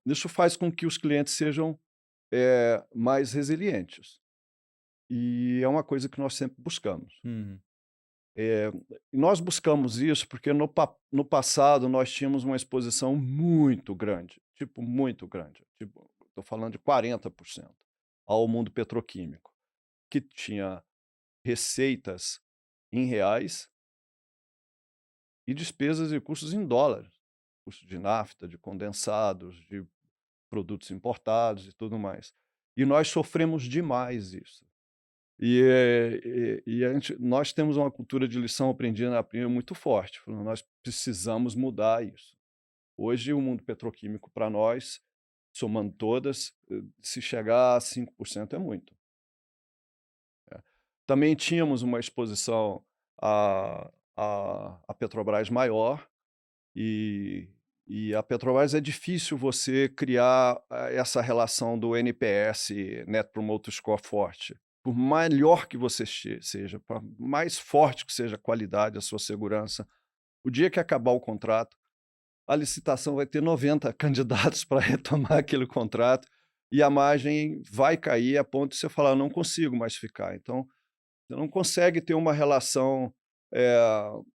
Isso faz com que os clientes sejam mais resilientes. E é uma coisa que nós sempre buscamos. Uhum. Nós buscamos isso porque no passado nós tínhamos uma exposição muito grande, muito grande. Estou falando de 40% ao mundo petroquímico, que tinha receitas em reais e despesas e custos em dólares. Custo de nafta, de condensados, de produtos importados e tudo mais. E nós sofremos demais isso. Nós temos uma cultura de lição aprendida na Priner muito forte. Nós precisamos mudar isso. Hoje, o mundo petroquímico, para nós, somando todas, se chegar a 5% é muito. Também tínhamos uma exposição à Petrobras maior, e a Petrobras é difícil você criar essa relação do NPS, Net Promoter Score, forte. Por melhor que você seja, por mais forte que seja a qualidade, a sua segurança, o dia que acabar o contrato, a licitação vai ter 90 candidatos para retomar aquele contrato e a margem vai cair a ponto de você falar, não consigo mais ficar. Então, você não consegue ter uma relação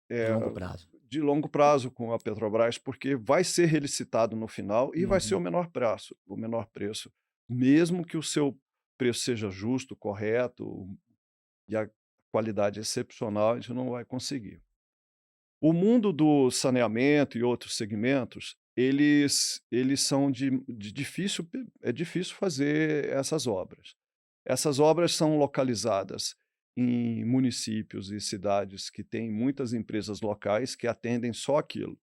De longo prazo. de longo prazo com a Petrobras, porque vai ser relicitado no final e vai ser o menor preço, mesmo que o seu preço seja justo, correto e a qualidade excepcional, a gente não vai conseguir. O mundo do saneamento e outros segmentos, eles são de difícil, é difícil fazer essas obras. Essas obras são localizadas em municípios e cidades que têm muitas empresas locais que atendem só aquilo.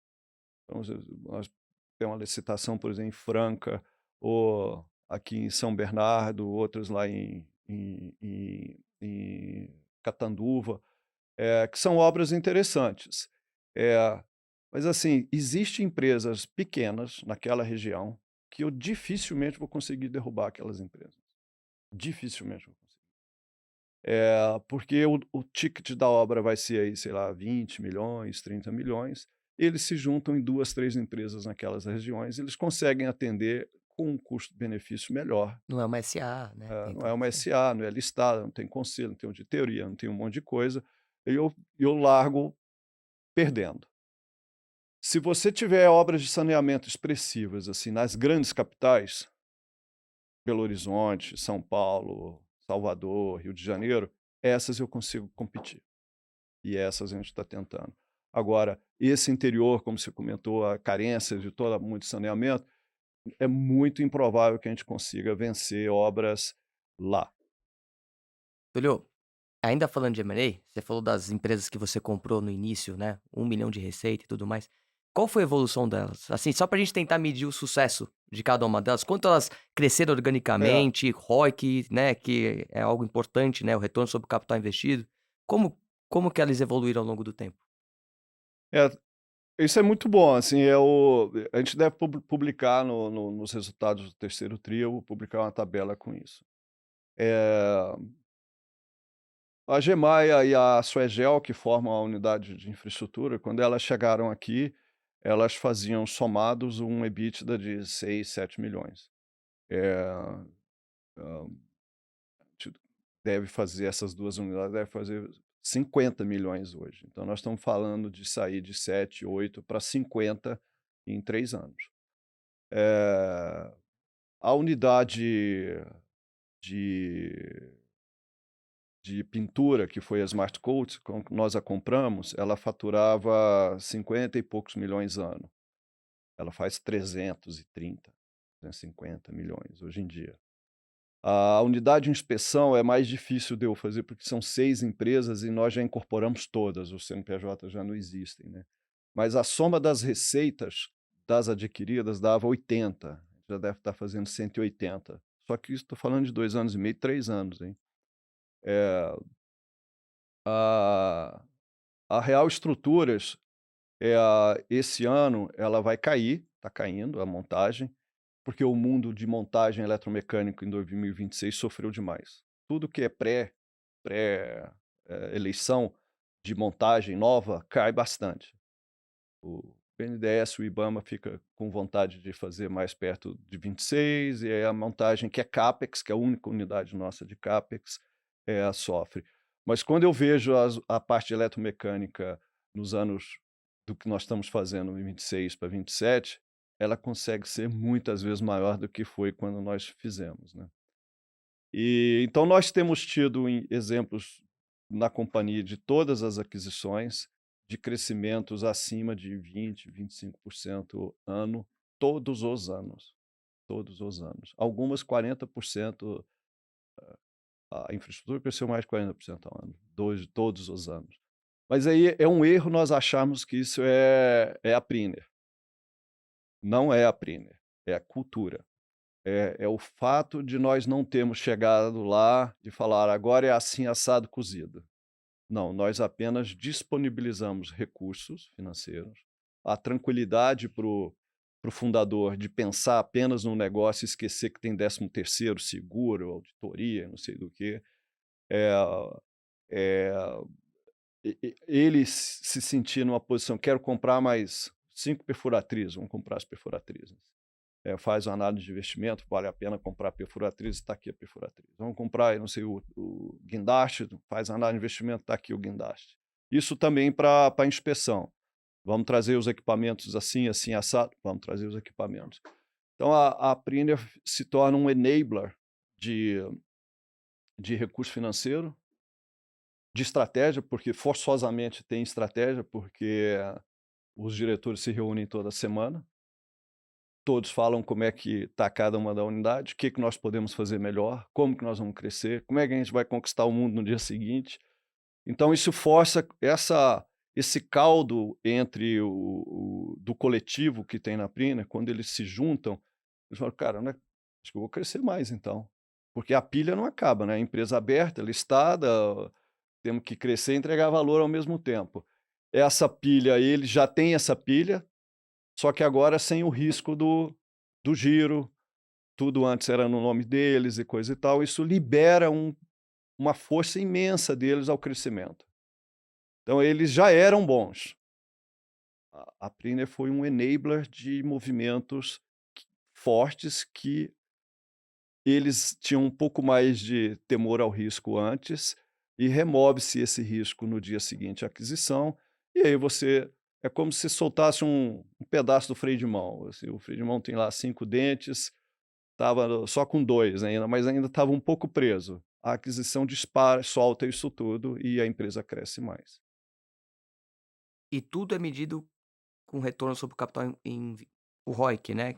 Então, nós temos uma licitação, por exemplo, em Franca, ou aqui em São Bernardo, outras lá em Catanduva, que são obras interessantes. Mas, assim, existem empresas pequenas naquela região que eu dificilmente vou conseguir derrubar aquelas empresas. Dificilmente vou conseguir. Porque o ticket da obra vai ser aí, sei lá, 20 milhões, 30 milhões. Eles se juntam em 2, 3 empresas naquelas regiões, eles conseguem atender com um custo-benefício melhor. Não é uma SA, né? Não é uma SA, não é listada, não tem conselho, não tem auditoria, não tem um monte de coisa. Eu largo perdendo. Se você tiver obras de saneamento expressivas assim nas grandes capitais, Belo Horizonte, São Paulo, Salvador, Rio de Janeiro, essas eu consigo competir. E essas a gente está tentando. Agora, esse interior, como você comentou, a carência de muito saneamento, é muito improvável que a gente consiga vencer obras lá. Tulio, ainda falando de M&A, você falou das empresas que você comprou no início, né? 1 milhão de receita e tudo mais. Qual foi a evolução delas? Assim, só pra gente tentar medir o sucesso de cada uma delas. Quanto elas cresceram organicamente, ROIC, né? Que é algo importante, né? O retorno sobre o capital investido. Como que elas evoluíram ao longo do tempo? Isso é muito bom, assim, a gente deve publicar nos resultados do terceiro TRI, eu vou publicar uma tabela com isso. Eh, a Gemaia e a Suegel, que formam a unidade de infraestrutura, quando elas chegaram aqui, elas faziam somados um EBITDA de 6, 7 milhões. Eh, hã, ti deve fazer essas 2 unidades deve fazer 50 milhões hoje. Então nós estamos falando de sair de 7, 8 para 50 em 3 anos. Eh, a unidade de de pintura, que foi a Smart Coat, nós a compramos, ela faturava 50 e poucos milhões ano. Ela faz 330, 350 milhões hoje em dia. A unidade de inspeção é mais difícil de eu fazer, porque são 6 empresas e nós já incorporamos todas, os CNPJ já não existem, né. Mas a soma das receitas das adquiridas dava 80, já deve estar fazendo 180. Só que isso estou falando de 2 anos e meio, 3 anos, hein. Eh, a a Real Estruturas, esse ano ela vai cair, está caindo a montagem, porque o mundo de montagem eletromecânico em 2026 sofreu demais. Tudo que é eleição de montagem nova cai bastante. O BNDES, o IBAMA fica com vontade de fazer mais perto de 26, e aí a montagem que é CAPEX, que é a única unidade nossa de CAPEX, sofre. Mas quando eu vejo a parte de eletromecânica nos anos do que nós estamos fazendo em 26 para 27, ela consegue ser muitas vezes maior do que foi quando nós fizemos, né. E então nós temos tido exemplos na companhia de todas as aquisições, de crescimentos acima de 20, 25% ano, todos os anos, todos os anos. Algumas 40%, a infraestrutura cresceu mais de 40% ao ano, todos os anos. Mas aí é um erro nós acharmos que isso é a Priner. Não é a Priner, é a cultura. É o fato de nós não termos chegado lá de falar: "Agora é assim assado cozido". Não, nós apenas disponibilizamos recursos financeiros, a tranquilidade para o fundador de pensar apenas no negócio e esquecer que tem 13º, seguro, auditoria, não sei do quê. Eh eh, ele se sentir numa posição: "Quero comprar mais 5 perfuratrizes", vamos comprar as perfuratrizes. Faz uma análise de investimento, vale a pena comprar perfuratriz, está aqui a perfuratriz. Vamos comprar, eu não sei, o guindaste, faz análise de investimento, está aqui o guindaste. Isso também para inspeção. Vamos trazer os equipamentos assim, assim, assado, vamos trazer os equipamentos. Então a Priner se torna um enabler de recurso financeiro, de estratégia, porque forçosamente tem estratégia, porque os diretores se reúnem toda semana. Todos falam como é que está cada uma da unidade, o que que nós podemos fazer melhor, como que nós vamos crescer, como é que a gente vai conquistar o mundo no dia seguinte. Então isso força esse caldo entre do coletivo que tem na Prina, quando eles se juntam, eles falam: "Cara, né, acho que eu vou crescer mais então", porque a pilha não acaba, né, empresa aberta, listada, temos que crescer e entregar valor ao mesmo tempo. Essa pilha, ele já tem essa pilha, só que agora sem o risco do giro, tudo antes era no nome deles e coisa e tal, isso libera uma força imensa deles ao crescimento. Então eles já eram bons. A Priner foi um enabler de movimentos fortes que eles tinham um pouco mais de temor ao risco antes, e remove-se esse risco no dia seguinte à aquisição, e aí você é como se soltasse um pedaço do freio de mão, assim, o freio de mão tem lá 5 dentes, estava só com 2 ainda, mas ainda estava um pouco preso. A aquisição dispara, solta isso tudo e a empresa cresce mais. E tudo é medido com retorno sobre o capital o ROIC, né,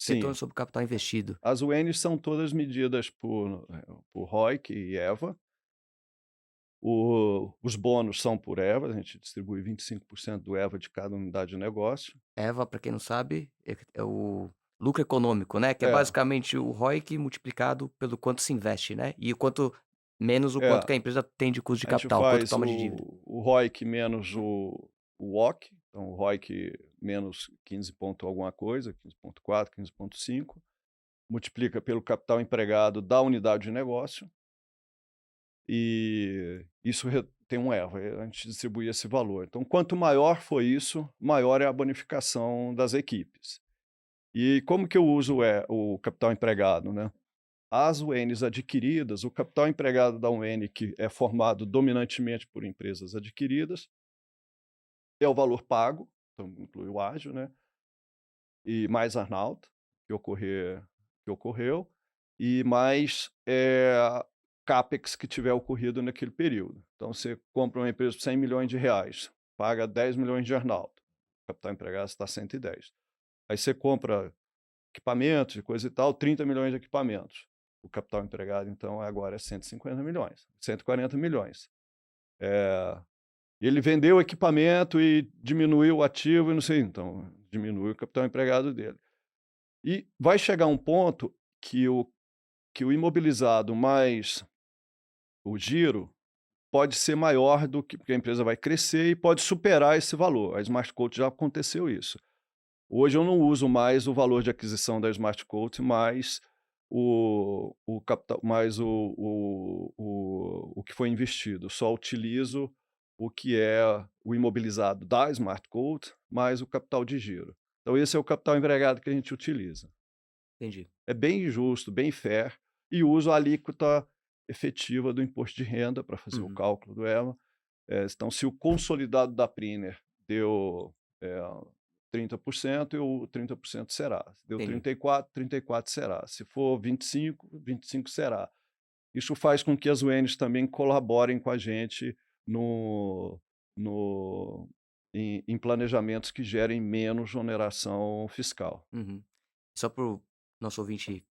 retorno Sim, sobre o capital investido. as UNs são todas medidas por ROIC e EVA. Os bônus são por EVA, a gente distribui 25% do EVA de cada unidade de negócio. EVA, para quem não sabe, é o lucro econômico, né, que é É, basicamente o ROIC multiplicado pelo quanto se investe, né, e o quanto menos o quanto é. que a empresa tem de custo de A gente capital, quanto faz toma de dívida. o ROIC menos o WOC, Então, o ROIC menos 15 ponto alguma coisa, 15,4, 15,5, multiplica pelo capital empregado da unidade de negócio e isso tem um erro, a gente distribui esse valor. Então, quanto maior for isso, maior é a bonificação das equipes. E como que eu uso o capital empregado, né? As UNs adquiridas, o capital empregado da UN, que é formado dominantemente por empresas adquiridas, é o valor pago, então inclui o ágio, né? E mais earn-out, que ocorreu, e mais CAPEX que tiver ocorrido naquele período. Então, você compra uma empresa por 100 milhões de reais, paga 10 milhões de earn-out, o capital empregado está 110. Aí você compra equipamentos e coisa e tal, 30 milhões de equipamentos. O capital empregado, então, agora é 150 milhões, 140 milhões. Ele vendeu o equipamento e diminuiu o ativo e não sei, então diminui o capital empregado dele. E vai chegar um ponto que o imobilizado mais o giro pode ser maior do que, porque a empresa vai crescer e pode superar esse valor. A Smart Coat já aconteceu isso. Hoje eu não uso mais o valor de aquisição da Smart Coat, mais o capital, mais o que foi investido. Só utilizo o que é o imobilizado da Smart Coat, mais o capital de giro. Então, esse é o capital empregado que a gente utiliza. Entendi. É bem justo, bem fair, e uso a alíquota efetiva do imposto de renda para fazer o cálculo do EMA. Então, se o consolidado da Priner deu 30%, o 30% será. Se deu Entendi. 34%, 34% será. Se for 25%, 25% será. Isso faz com que as UNs também colaborem com a gente em planejamentos que gerem menos oneração fiscal. Uhum. Só para o nosso ouvinte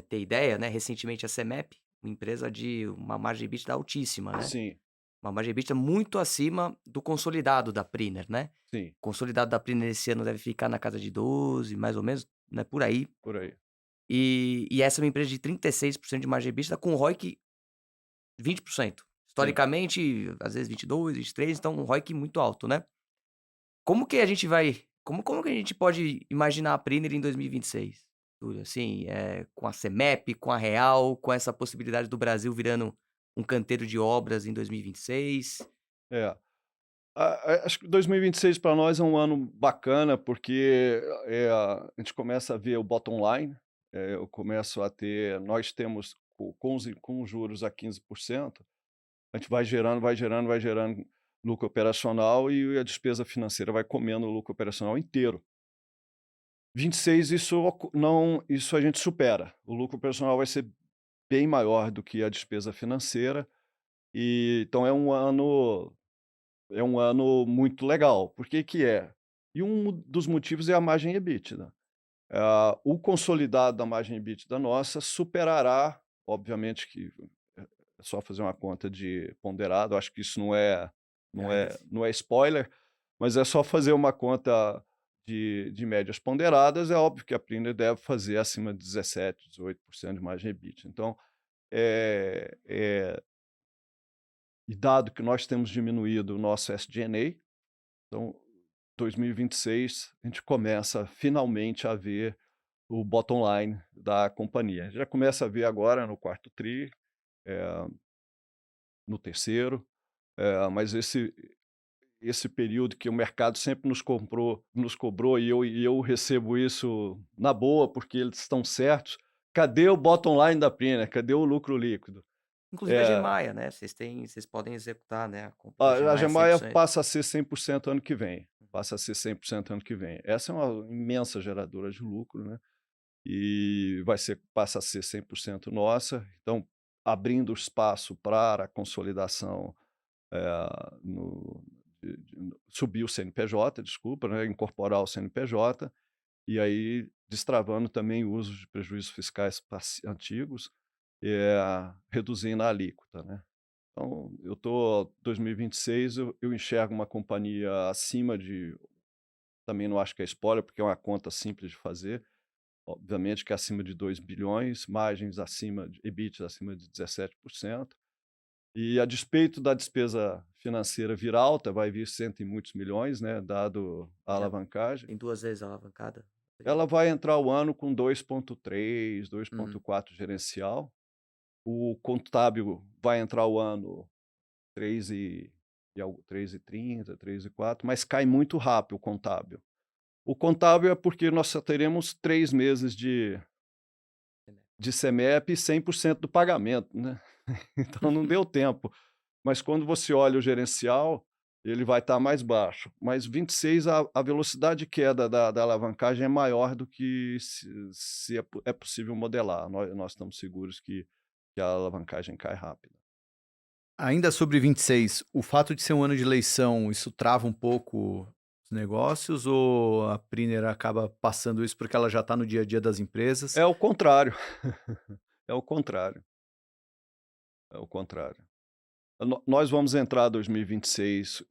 ter ideia, né? Recentemente a CEMEP, uma empresa de uma margem EBITDA altíssima, né? Sim, Uma margem EBITDA muito acima do consolidado da Priner, né? sim, O consolidado da Priner esse ano deve ficar na casa de 12, mais ou menos, né? Por aí. por aí. E essa é uma empresa de 36% de margem EBITDA com ROIC 20%. Sim. Historicamente, às vezes 22, 23, então um ROIC muito alto, né? Como que a gente vai... Como que a gente pode imaginar a Priner em 2026? Túlio? Assim, com a CEMEP, com a Real, com essa possibilidade do Brasil virando um canteiro de obras em 2026? É. Acho que 2026 para nós é um ano bacana, porque a gente começa a ver o bottom line, eu começo a ter, nós temos com os juros a 15%, a gente vai gerando lucro operacional e a despesa financeira vai comendo o lucro operacional inteiro. 26 isso a gente supera. O lucro operacional vai ser bem maior do que a despesa financeira e então é um ano muito legal. Por que que é? E um dos motivos é a margem EBITDA. O consolidado da margem EBITDA nossa superará, obviamente que é só fazer uma conta de ponderado, acho que isso não é spoiler, mas é só fazer uma conta de médias ponderadas, é óbvio que a Priner deve fazer acima de 17, 18% de margem EBITDA. Então, e dado que nós temos diminuído o nosso SG&A, então 2026 a gente começa finalmente a ver o bottom line da companhia. A gente já começa a ver agora no quarto tri, no terceiro, mas esse período que o mercado sempre nos cobrou e eu recebo isso na boa, porque eles estão certos. Cadê o bottom line da Priner? Cadê o lucro líquido? Inclusive a Gemaia, né? Vocês podem executar, né, a compra da A Gemaia Gemaia 100%. passa a ser 100% ano que vem. Passa a ser 100% ano que vem. Essa é uma imensa geradora de lucro, né? E passa a ser 100% nossa. Então, abrindo espaço para a consolidação, subir o CNPJ, desculpa, né? Incorporar o CNPJ, e aí destravando também o uso de prejuízos fiscais antigos, reduzindo a alíquota, né? Então, 2026, eu enxergo uma companhia acima de, também não acho que é spoiler, porque é uma conta simples de fazer, obviamente que é acima de 2 bilhões, margens acima de EBITDA acima de 17%, E a despeito da despesa financeira vir alta, vai vir cento e muitos milhões, né, dado a Já alavancagem, tem 2 vezes a alavancada. ela vai entrar o ano com 2,3, Uhum. 2,4 gerencial. O contábil vai entrar o ano 3 e algo, 3,30, 3,4, mas cai muito rápido o contábil. O contábil é porque nós só teremos 3 meses de CMEP e 100% do pagamento, né. Então não deu tempo. Mas quando você olha o gerencial, ele vai estar mais baixo. Mas 26, a velocidade de queda da alavancagem é maior do que se é possível modelar. Nós estamos seguros que a alavancagem cai rápido. Ainda sobre 26, o fato de ser um ano de eleição, isso trava um pouco os negócios ou a Priner acaba passando isso porque ela já está no dia a dia das empresas? É o contrário. É o contrário. É o contrário. Nós vamos entrar 2026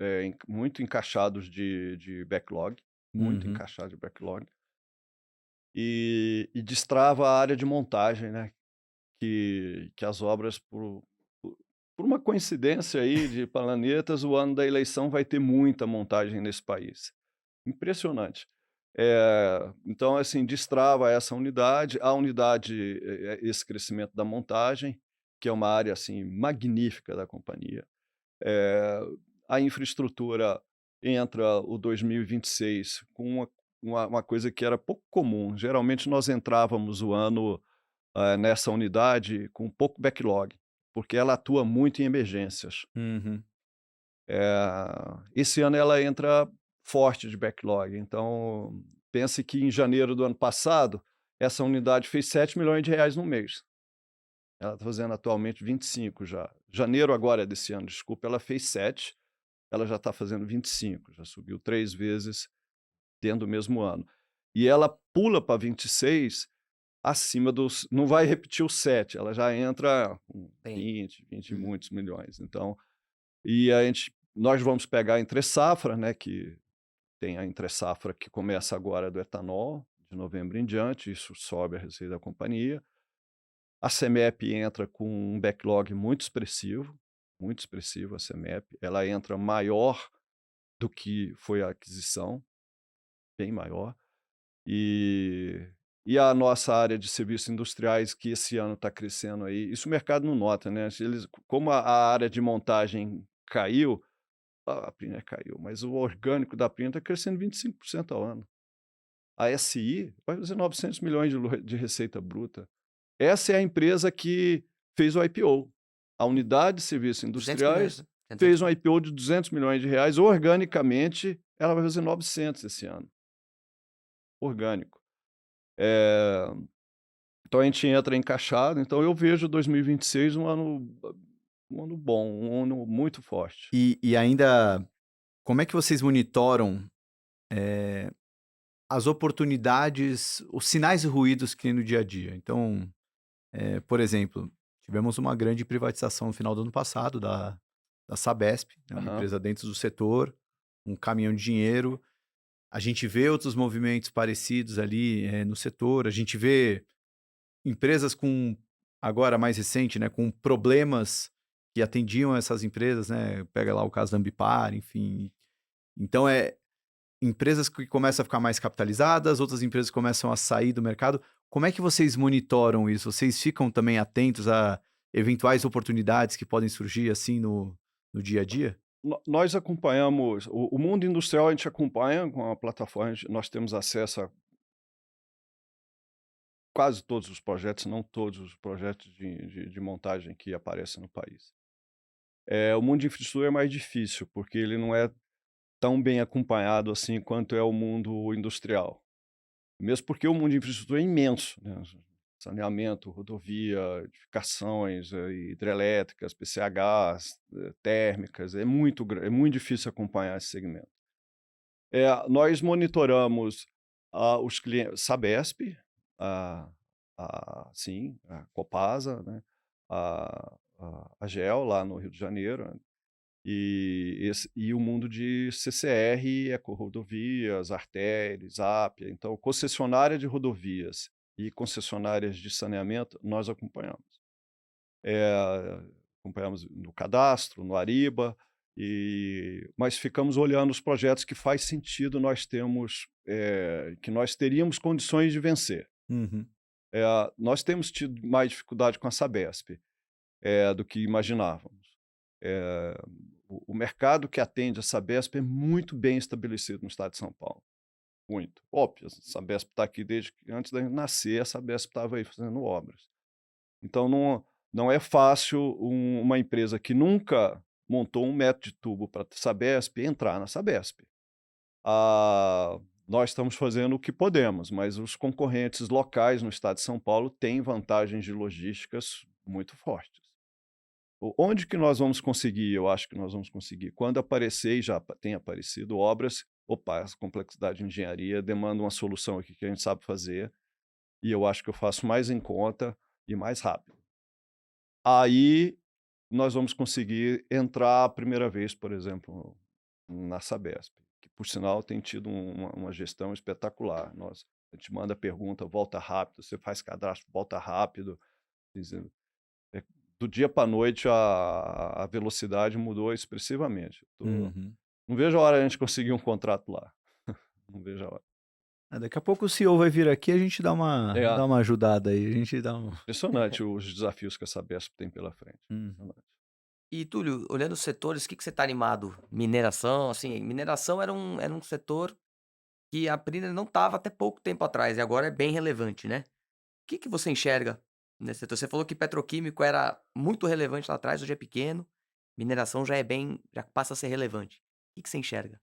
muito encaixados de backlog, muito Uhum. encaixado de backlog, e destrava a área de montagem, né? Que as obras, por uma coincidência aí de planetas, o ano da eleição vai ter muita montagem nesse país. Impressionante. Então, assim, destrava essa unidade, a unidade, esse crescimento da montagem, que é uma área assim magnífica da companhia. Eh, a infraestrutura entra o 2026 com uma coisa que era pouco comum. Geralmente nós entrávamos o ano nessa unidade com pouco backlog, porque ela atua muito em emergências. Uhum. Esse ano ela entra forte de backlog, então pense que em janeiro do ano passado, essa unidade fez R$ 7 milhões no mês. Ela está fazendo atualmente 25 já. Janeiro agora desse ano, desculpa, ela fez 7, ela já está fazendo 25, já subiu 3 vezes dentro do mesmo ano. E ela pula para 26 acima dos, não vai repetir o 7, ela já entra com Bem. 20 e Uhum. muitos milhões. Então, nós vamos pegar a entre safra, né, que tem a entre safra que começa agora do etanol, de novembro em diante, isso sobe a receita da companhia. A CEMEP entra com um backlog muito expressivo a CEMEP, ela entra maior do que foi a aquisição, bem maior. E a nossa área de serviços industriais, que esse ano está crescendo aí, isso o mercado não nota, né? Como a área de montagem caiu, a Priner caiu, mas o orgânico da Priner está crescendo 25% ao ano. A SI vai fazer 900 milhões de receita bruta. Essa é a empresa que fez o IPO. A unidade de serviços 200 milhões, industriais né? Tem 200 fez um IPO de R$ 200 milhões. Organicamente, ela vai fazer 900 esse ano. Orgânico. Eh, Então a gente entra encaixado. Então eu vejo 2026 um ano bom, um ano muito forte. E ainda, como é que vocês monitoram as oportunidades, os sinais e ruídos que tem no dia a dia? Então, por exemplo, tivemos uma grande privatização no final do ano passado da Sabesp, né, uma Aham. empresa dentro do setor, um caminhão de dinheiro. A gente vê outros movimentos parecidos ali no setor, a gente vê empresas com, agora mais recente, né, com problemas que atendiam essas empresas, né? Pega lá o caso da Ambipar, enfim. Então, empresas que começam a ficar mais capitalizadas, outras empresas começam a sair do mercado. Como é que vocês monitoram isso? Vocês ficam também atentos a eventuais oportunidades que podem surgir assim no dia a dia? Nós acompanhamos o mundo industrial, a gente acompanha com a plataforma, nós temos acesso a quase todos os projetos, não todos os projetos de montagem que aparecem no país. O mundo de infraestrutura é mais difícil, porque ele não é tão bem acompanhado assim quanto é o mundo industrial. Mesmo porque o mundo de infraestrutura é imenso, né? Saneamento, rodovia, edificações, hidrelétricas, PCHs, térmicas, é muito difícil acompanhar esse segmento. Nós monitoramos os clientes, Sabesp, a, sim, a Copasa, né? A GEL lá no Rio de Janeiro, né? E o mundo de CCR, Ecorodovias, Arteres, Ápia. Então, concessionária de rodovias e concessionárias de saneamento, nós acompanhamos. acompanhamos no cadastro, no Ariba, mas ficamos olhando os projetos que faz sentido que nós teríamos condições de vencer. Uhum. Nós temos tido mais dificuldade com a Sabesp do que imaginávamos. O mercado que atende a Sabesp é muito bem estabelecido no estado de São Paulo. Muito. Óbvio, a Sabesp está aqui desde que antes da gente nascer, a Sabesp estava aí fazendo obras. Então, não é fácil uma empresa que nunca montou um metro de tubo para a Sabesp entrar na Sabesp. Nós estamos fazendo o que podemos, mas os concorrentes locais no estado de São Paulo têm vantagens de logísticas muito fortes. Onde que nós vamos conseguir? Eu acho que nós vamos conseguir. Quando aparecer, e já tem aparecido obras, essa complexidade de engenharia demanda uma solução aqui que a gente sabe fazer, e eu acho que eu faço mais em conta e mais rápido. Aí nós vamos conseguir entrar a primeira vez, por exemplo, na Sabesp, que por sinal tem tido uma gestão espetacular. A gente manda pergunta, volta rápido, você faz cadastro, volta rápido. Do dia para a noite a velocidade mudou expressivamente. Não vejo a hora de a gente conseguir um contrato lá. Não vejo a hora. Daqui a pouco o CEO vai vir aqui, a gente dá uma ajudada aí. A gente dá um... Impressionante os desafios que a Sabesp tem pela frente. E, Túlio, olhando os setores, o que você está animado? Mineração, assim, mineração era um setor que a Priner não estava até pouco tempo atrás, e agora é bem relevante, né? O que você enxerga nesse setor? Você falou que petroquímico era muito relevante lá atrás, hoje é pequeno, mineração já passa a ser relevante. O que você enxerga?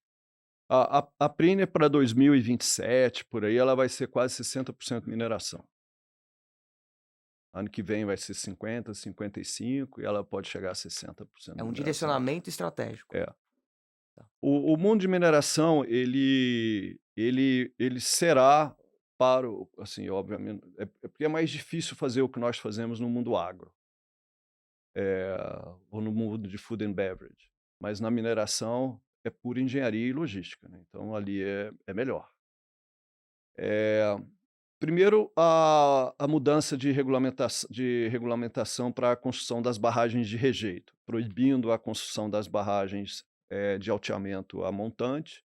A Priner para 2027, por aí, ela vai ser quase 60% mineração. Ano que vem vai ser 50%, 55% e ela pode chegar a 60% É um mineração. direcionamento estratégico. O mundo de mineração, ele será assim, obviamente, porque é mais difícil fazer o que nós fazemos no mundo agro, ou no mundo de food and beverage, mas na mineração é pura engenharia e logística, né? Então ali é melhor. Primeiro, a mudança de regulamentação para a construção das barragens de rejeito, proibindo a construção das barragens de alteamento a montante,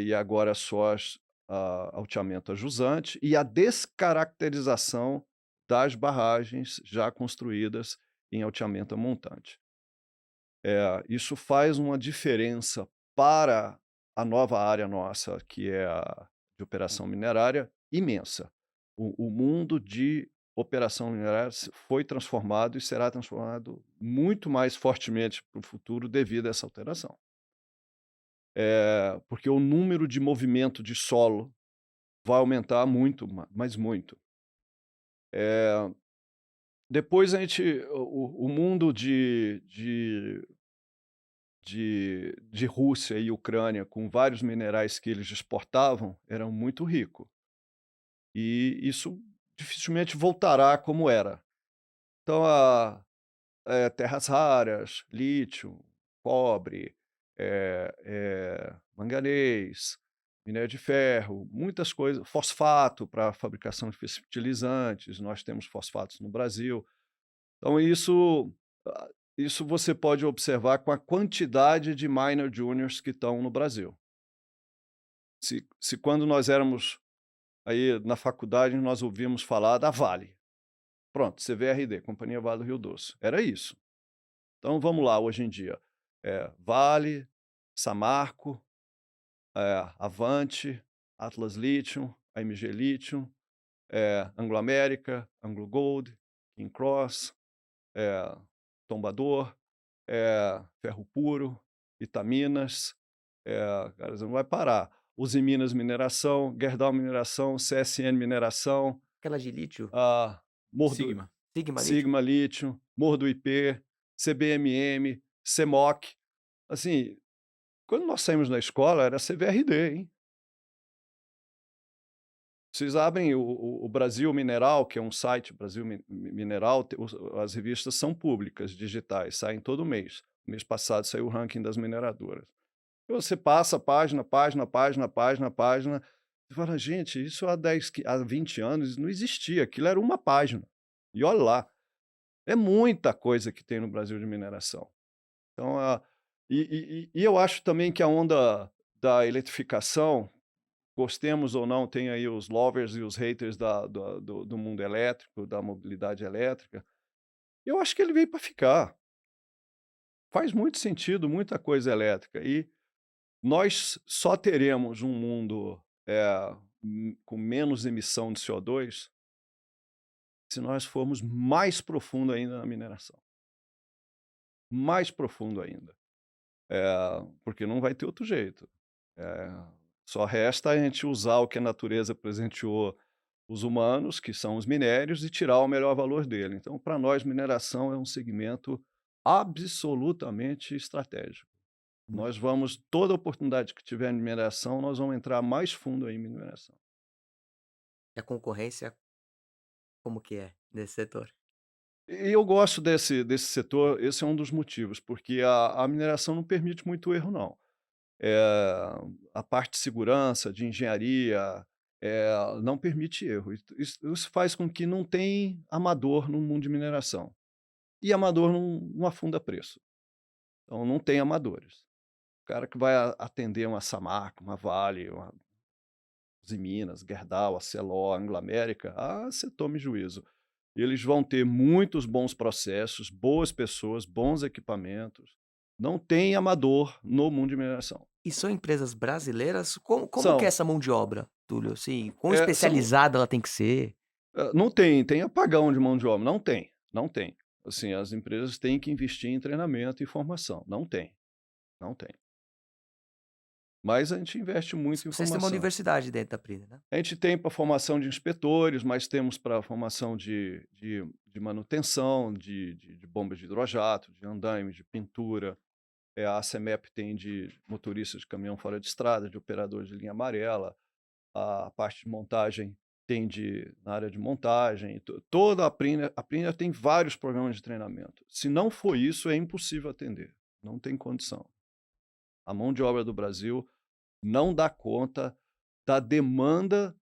e agora só alteamento a jusante, e a descaracterização das barragens já construídas em alteamento a montante. Isso faz uma diferença para a nova área nossa, que é a de operação minerária, imensa. O mundo de operação minerária foi transformado e será transformado muito mais fortemente para o futuro devido a essa alteração. Porque o número de movimento de solo vai aumentar muito, mas muito. Depois o mundo de Rússia e Ucrânia, com vários minerais que eles exportavam, era muito rico. E isso dificilmente voltará como era. Então, terras raras, lítio, cobre, manganês, minério de ferro, muitas coisas, fosfato para a fabricação de fertilizantes, nós temos fosfatos no Brasil. Então, isso você pode observar com a quantidade de miner juniors que estão no Brasil. Se quando nós éramos aí na faculdade, nós ouvimos falar da Vale. Pronto, CVRD, Companhia Vale do Rio Doce. Era isso. Então, vamos lá, hoje em dia. Vale, Samarco, Avante, Atlas Lithium, AMG Lithium, Anglo América, Anglo Gold, King Cross, Tombador, Ferro Puro, Itaminas, cara, não vai parar. Uzi Minas Mineração, Gerdau Mineração, CSN Mineração. Aquela de lítio? Sigma Lithium, Morro do IP, CBMM, CEMOC. Assim, quando nós saímos da escola, era CVRD, hein? Vocês abrem o Brasil Mineral, que é um site, Brasil Mineral, as revistas são públicas, digitais, saem todo mês. No mês passado saiu o ranking das mineradoras. E você passa página, e fala, gente, isso há 20 anos não existia, aquilo era uma página. E olha lá. É muita coisa que tem no Brasil de mineração. Então, e eu acho também que a onda da eletrificação, gostemos ou não, tem aí os lovers e os haters do mundo elétrico, da mobilidade elétrica. Eu acho que ele veio para ficar. Faz muito sentido, muita coisa elétrica. E nós só teremos um mundo com menos emissão de CO2 se nós formos mais profundo ainda na mineração. Mais profundo ainda. Porque não vai ter outro jeito. Só resta a gente usar o que a natureza presenteou os humanos, que são os minérios, e tirar o melhor valor dele. Então, para nós, mineração é um segmento absolutamente estratégico. Nós vamos, toda oportunidade que tiver em mineração, nós vamos entrar mais fundo aí em mineração. E a concorrência, como que é nesse setor? E eu gosto desse setor, esse é um dos motivos, porque a mineração não permite muito erro, não. A parte de segurança, de engenharia, não permite erro. Isso faz com que não tem amador no mundo de mineração. E amador não afunda preço. Então, não tem amadores. O cara que vai atender uma Samarco, uma Vale, uma Usiminas, Gerdau, a Celor, a Anglo-América, você tome juízo. Eles vão ter muitos bons processos, boas pessoas, bons equipamentos. Não tem amador no mundo de mineração. E são empresas brasileiras? Como que é São. essa mão de obra, Túlio? Assim, quão São especializada ela tem que ser? não tem apagão de mão de obra, não tem. Assim, as empresas têm que investir em treinamento e formação, não tem. Mas a gente investe muito em Vocês têm uma formação. universidade dentro da Priner, né? A gente tem para formação de inspetores, mas temos para formação de manutenção, de bombas de hidrojato, de andaime, de pintura. A CEMEP tem de motorista de caminhão fora de estrada, de operador de linha amarela. A parte de montagem tem na área de montagem. Toda a Priner tem vários programas de treinamento. Se não for isso, é impossível atender. Não tem condição. A mão de obra do Brasil não dá conta da demanda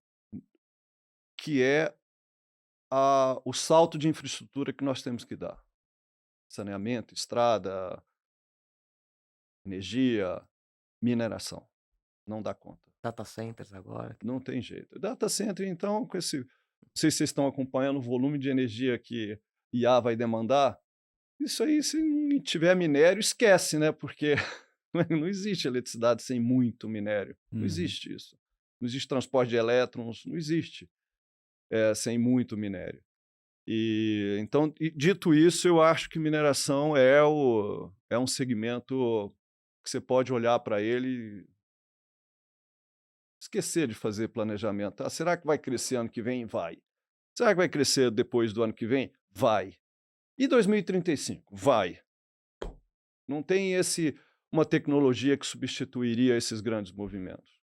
que é o salto de infraestrutura que nós temos que dar. Saneamento, estrada, energia, mineração. Não dá conta. Data centers agora. Não tem jeito. Data center, então, com esse... Não sei se vocês estão acompanhando o volume de energia que IA vai demandar. Isso aí, se não tiver minério, esquece, né? Porque não existe eletricidade sem muito minério. Não existe isso. Não existe transporte de elétrons, não existe sem muito minério. Então, dito isso, eu acho que mineração é um segmento que você pode olhar para ele e esquecer de fazer planejamento. Será que vai crescer ano que vem? Vai. Será que vai crescer depois do ano que vem? Vai. E 2035? Vai. Não tem uma tecnologia que substituiria esses grandes movimentos.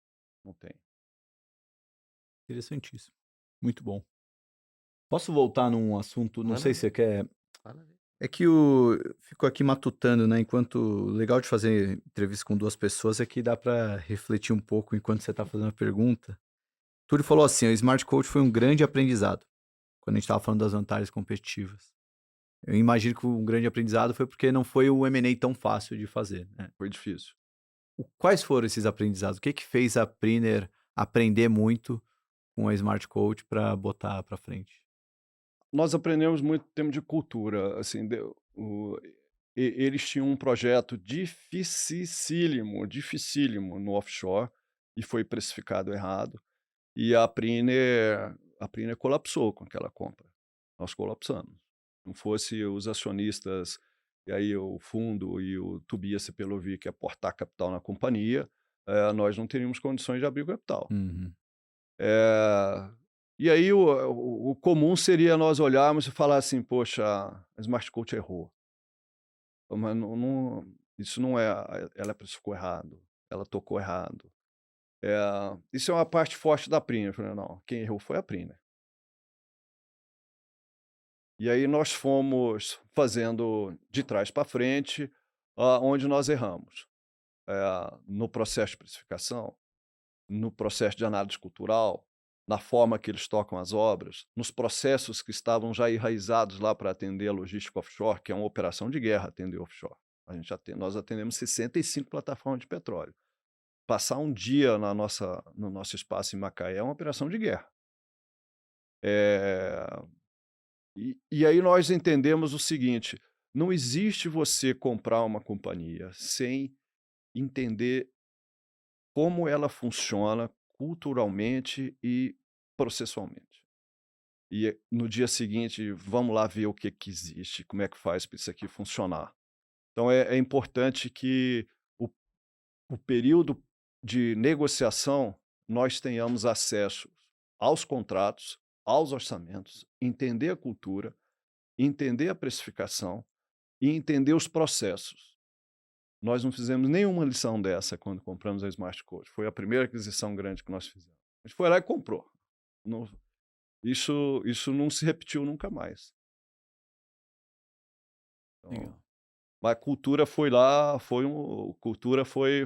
Não tem. Interessantíssimo. Muito bom. Posso voltar num assunto, não Manda sei ver. se você quer... Fala aí. É que eu fico aqui matutando, né? Enquanto legal de fazer entrevista com duas pessoas é que dá para refletir um pouco enquanto você está fazendo a pergunta. Túlio falou assim: o Smart Coach foi um grande aprendizado, quando a gente estava falando das vantagens competitivas. Eu imagino que um grande aprendizado foi porque não foi o M&A tão fácil de fazer, né? Foi difícil. Quais foram esses aprendizados? O que fez a Priner aprender muito com a Smart Coach para botar para frente? Nós aprendemos muito em termos de cultura. Assim, eles tinham um projeto dificílimo no offshore e foi precificado errado. E a Priner colapsou com aquela compra. Nós colapsamos. Não fosse os acionistas, e aí o fundo e o Tobias Sepelovic aportar capital na companhia, nós não teríamos condições de abrir o capital. E aí o comum seria nós olharmos e falar assim, poxa, a Smart Coach errou. Mas isso não é, ela precificou errado, ela tocou errado. Isso é uma parte forte da Priner. Eu falei, não, quem errou foi a Priner. E aí nós fomos fazendo de trás para frente onde nós erramos. No processo de precificação, no processo de análise cultural, na forma que eles tocam as obras, nos processos que estavam já enraizados lá para atender a logística offshore, que é uma operação de guerra atender offshore. Nós atendemos 65 plataformas de petróleo. Passar um dia no nosso espaço em Macaé é uma operação de guerra. É, e aí nós entendemos o seguinte: não existe você comprar uma companhia sem entender como ela funciona culturalmente e processualmente. E no dia seguinte, vamos lá ver o que existe, como é que faz para isso aqui funcionar. Então é importante que o período de negociação nós tenhamos acesso aos contratos, aos orçamentos, entender a cultura, entender a precificação e entender os processos. Nós não fizemos nenhuma lição dessa quando compramos a Smart Coach. Foi a primeira aquisição grande que nós fizemos. A gente foi lá e comprou. Isso não se repetiu nunca mais. Então, mas a cultura foi lá, cultura foi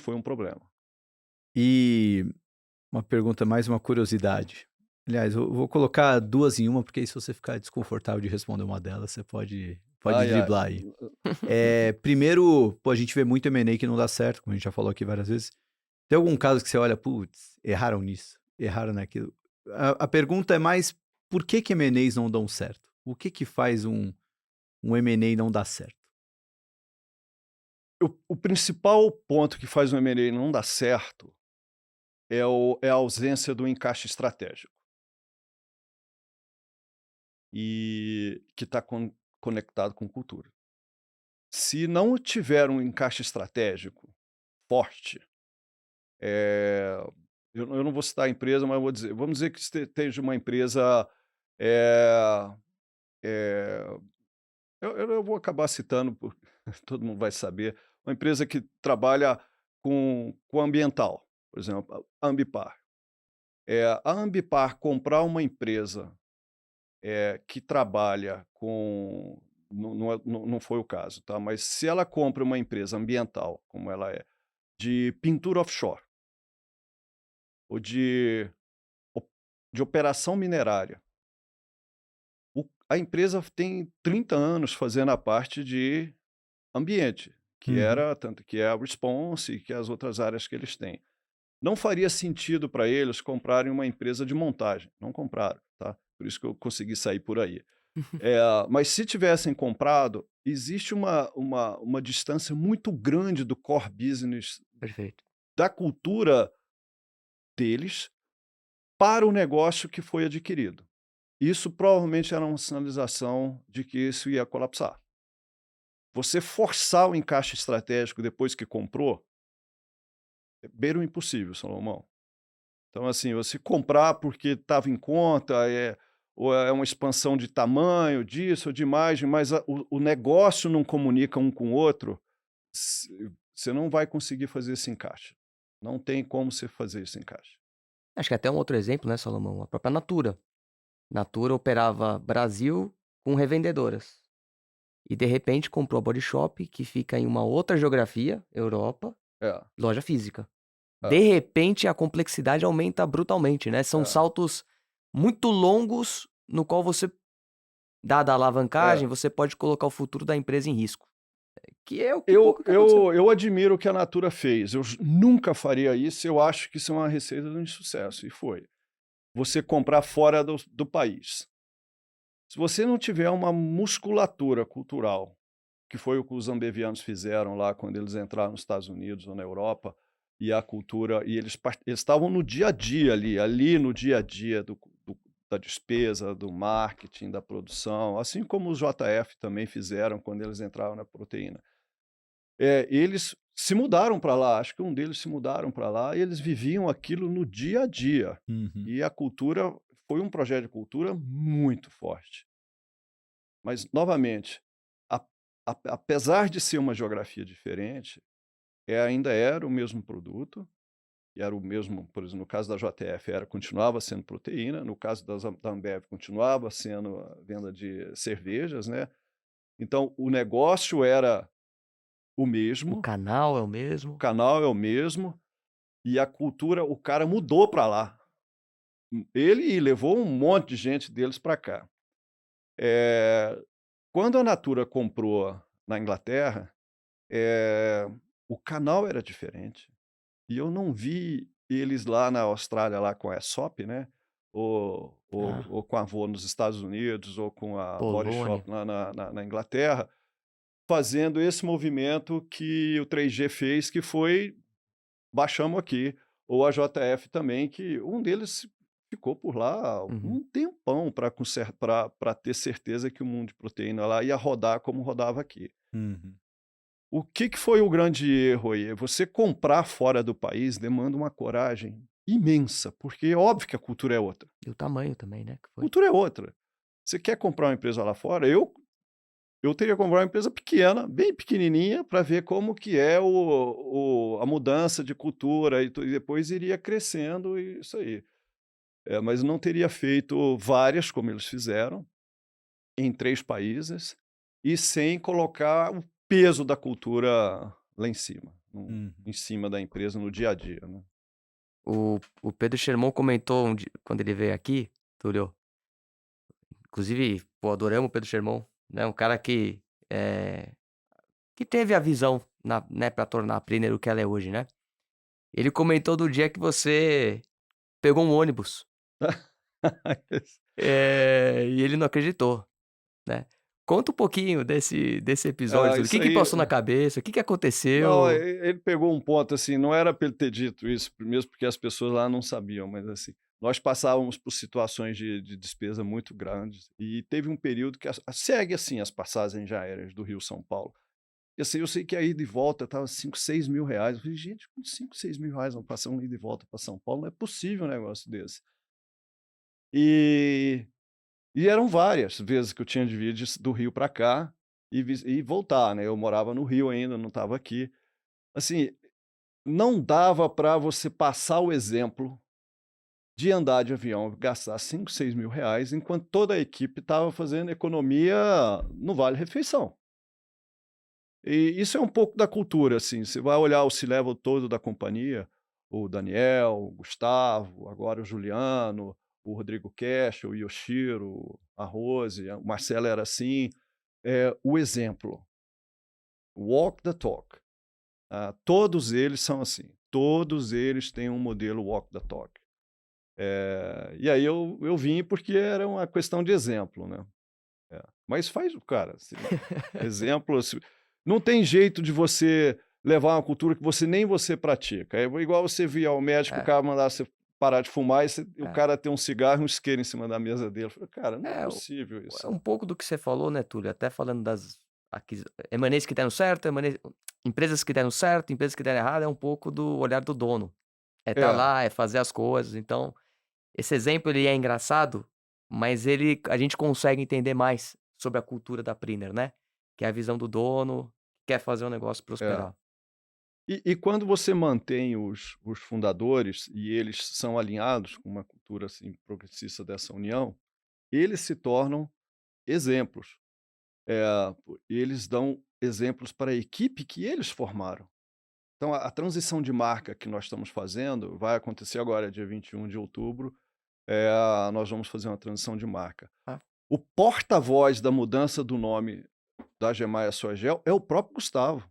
um problema. E uma pergunta, mais uma curiosidade. Aliás, eu vou colocar duas em uma, porque aí se você ficar desconfortável de responder uma delas, você pode driblar aí. Primeiro, pô, a gente vê muito M&A que não dá certo, como a gente já falou aqui várias vezes. Tem algum caso que você olha, putz, erraram nisso, erraram naquilo? A pergunta é mais, por que M&As não dão certo? O que faz um M&A não dar certo? O principal ponto que faz um M&A não dar certo é a ausência do encaixe estratégico. E que está conectado com cultura. Se não tiver um encaixe estratégico forte, eu não vou citar a empresa, mas vamos dizer que esteja uma empresa, eu vou acabar citando, porque todo mundo vai saber, uma empresa que trabalha com ambiental, por exemplo, a Ambipar. A Ambipar comprar uma empresa que trabalha com. Não foi o caso, tá? Mas se ela compra uma empresa ambiental, como ela é, de pintura offshore, ou de operação minerária, a empresa tem 30 anos fazendo a parte de ambiente, tanto que é a Response e que as outras áreas que eles têm. Não faria sentido para eles comprarem uma empresa de montagem. Não compraram, tá? Por isso que eu consegui sair por aí. Mas se tivessem comprado, existe uma distância muito grande do core business, Perfeito. da cultura deles, para o negócio que foi adquirido. Isso provavelmente era uma sinalização de que isso ia colapsar. Você forçar o encaixe estratégico depois que comprou, é beira o impossível, Salomão. Então, assim, você comprar porque estava em conta, ou é uma expansão de tamanho, disso, ou de imagem, mas o negócio não comunica um com o outro, você não vai conseguir fazer esse encaixe. Não tem como você fazer esse encaixe. Acho que até um outro exemplo, né, Salomão? A própria Natura. Natura operava Brasil com revendedoras. E de repente comprou a Body Shop, que fica em uma outra geografia, Europa, loja física. De repente a complexidade aumenta brutalmente, né? São saltos muito longos no qual você, dada a alavancagem, você pode colocar o futuro da empresa em risco. Que é o que pouco tá acontecendo. Eu admiro o que a Natura fez. Eu nunca faria isso. Eu acho que isso é uma receita de um insucesso. E foi. Você comprar fora do país. Se você não tiver uma musculatura cultural, que foi o que os ambevianos fizeram lá quando eles entraram nos Estados Unidos ou na Europa, e a cultura, e eles estavam no dia a dia ali no dia a dia da despesa, do marketing, da produção, assim como os JF também fizeram quando eles entraram na proteína. Eles se mudaram para lá, acho que um deles se mudaram para lá, e eles viviam aquilo no dia a dia. E a cultura foi um projeto de cultura muito forte. Mas, novamente, apesar de ser uma geografia diferente, ainda era o mesmo produto, e era o mesmo, por exemplo, no caso da JF, continuava sendo proteína, no caso da Ambev, continuava sendo a venda de cervejas, né? Então, o negócio era o mesmo. O canal é o mesmo. O canal é o mesmo, e a cultura, o cara mudou para lá. Ele levou um monte de gente deles para cá. Eh, Quando a Natura comprou na Inglaterra, eh, o canal era diferente. E eu não vi eles lá na Austrália, lá com a Aesop, né, Ah, ou com a Avon nos Estados Unidos, ou com a Body Polônia. Shop lá na Inglaterra, fazendo esse movimento que o 3G fez, que foi: "Baixamos aqui". Ou a JF também, que um deles ficou por lá Uhum. um tempão para ter certeza que o mundo de proteína lá ia rodar como rodava aqui. Uhum. O que que foi o grande erro aí? Você comprar fora do país demanda uma coragem imensa, porque é óbvio que a cultura é outra. E o tamanho também, né, que A foi. cultura é outra. Você quer comprar uma empresa lá fora, eu teria que comprar uma empresa pequena, bem pequenininha, para ver como que é a mudança de cultura e depois iria crescendo e isso aí. Mas não teria feito várias, como eles fizeram, em 3 países, e sem colocar o peso da cultura lá em cima, Uhum. em cima da empresa no dia a dia, né. O Pedro Scherman comentou quando ele veio aqui, Túlio, inclusive, pô, adoramos o Pedro Scherman, né, um cara eh, que teve a visão né, pra tornar a Priner o que ela é hoje, né. Ele comentou do dia que você pegou um ônibus, e ele não acreditou, né. Conta um pouquinho desse episódio, Túlio. O Isso que que aí passou na cabeça? O que que não, aconteceu? ele pegou um ponto, assim, não era para ele ter dito isso, mesmo porque as pessoas lá não sabiam, mas, assim, nós passávamos por situações de despesa muito grandes, e teve um período que segue assim as passagens aéreas do Rio-São Paulo. E assim, eu sei que a ida e volta estava 5, 6 mil reais. Eu falei: "Gente, com 5, 6 mil reais vamos passar uma ida e volta para São Paulo? Não é possível um negócio desse". E e eram várias vezes que eu tinha de vir do Rio para cá e voltar, né, eu morava no Rio ainda, não estava aqui. Assim, não dava para você passar o exemplo de andar de avião, gastar 5, 6 mil reais, enquanto toda a equipe estava fazendo economia no vale-refeição. E isso é um pouco da cultura, assim, você vai olhar o C-level todo da companhia, o Daniel, o Gustavo, agora o Juliano, o Rodrigo Cash, o Yoshiro, a Rose, o Marcelo era assim, o exemplo, walk the talk. Todos eles são assim, todos eles têm um modelo walk the talk. E aí eu vim porque era uma questão de exemplo, né. Mas faz o cara, assim, exemplo, assim, não tem jeito de você levar uma cultura que nem você pratica. É igual você via o médico, o É, cara mandar você parar de fumar e o é. cara tem um cigarro e um isqueiro em cima da mesa dele. Eu falei: "Cara, não é É, possível é isso". um pouco do que você falou, né, Túlio, até falando das M&As que deram certo, empresas que deram certo, empresas que deram errado, é um pouco do olhar do dono. É estar É, lá, é fazer as coisas, então, esse exemplo ele é engraçado, mas a gente consegue entender mais sobre a cultura da Priner, né, que é a visão do dono, que quer fazer o negócio é. prosperar. E quando você mantém os fundadores e eles são alinhados com uma cultura, assim, progressista dessa união, eles se tornam exemplos. Eles dão exemplos para a equipe que eles formaram. Então, a transição de marca que nós estamos fazendo vai acontecer agora, dia 21 de outubro. Nós vamos fazer uma transição de marca. Ah, O porta-voz da mudança do nome da Gemaia Soagel é o próprio Gustavo.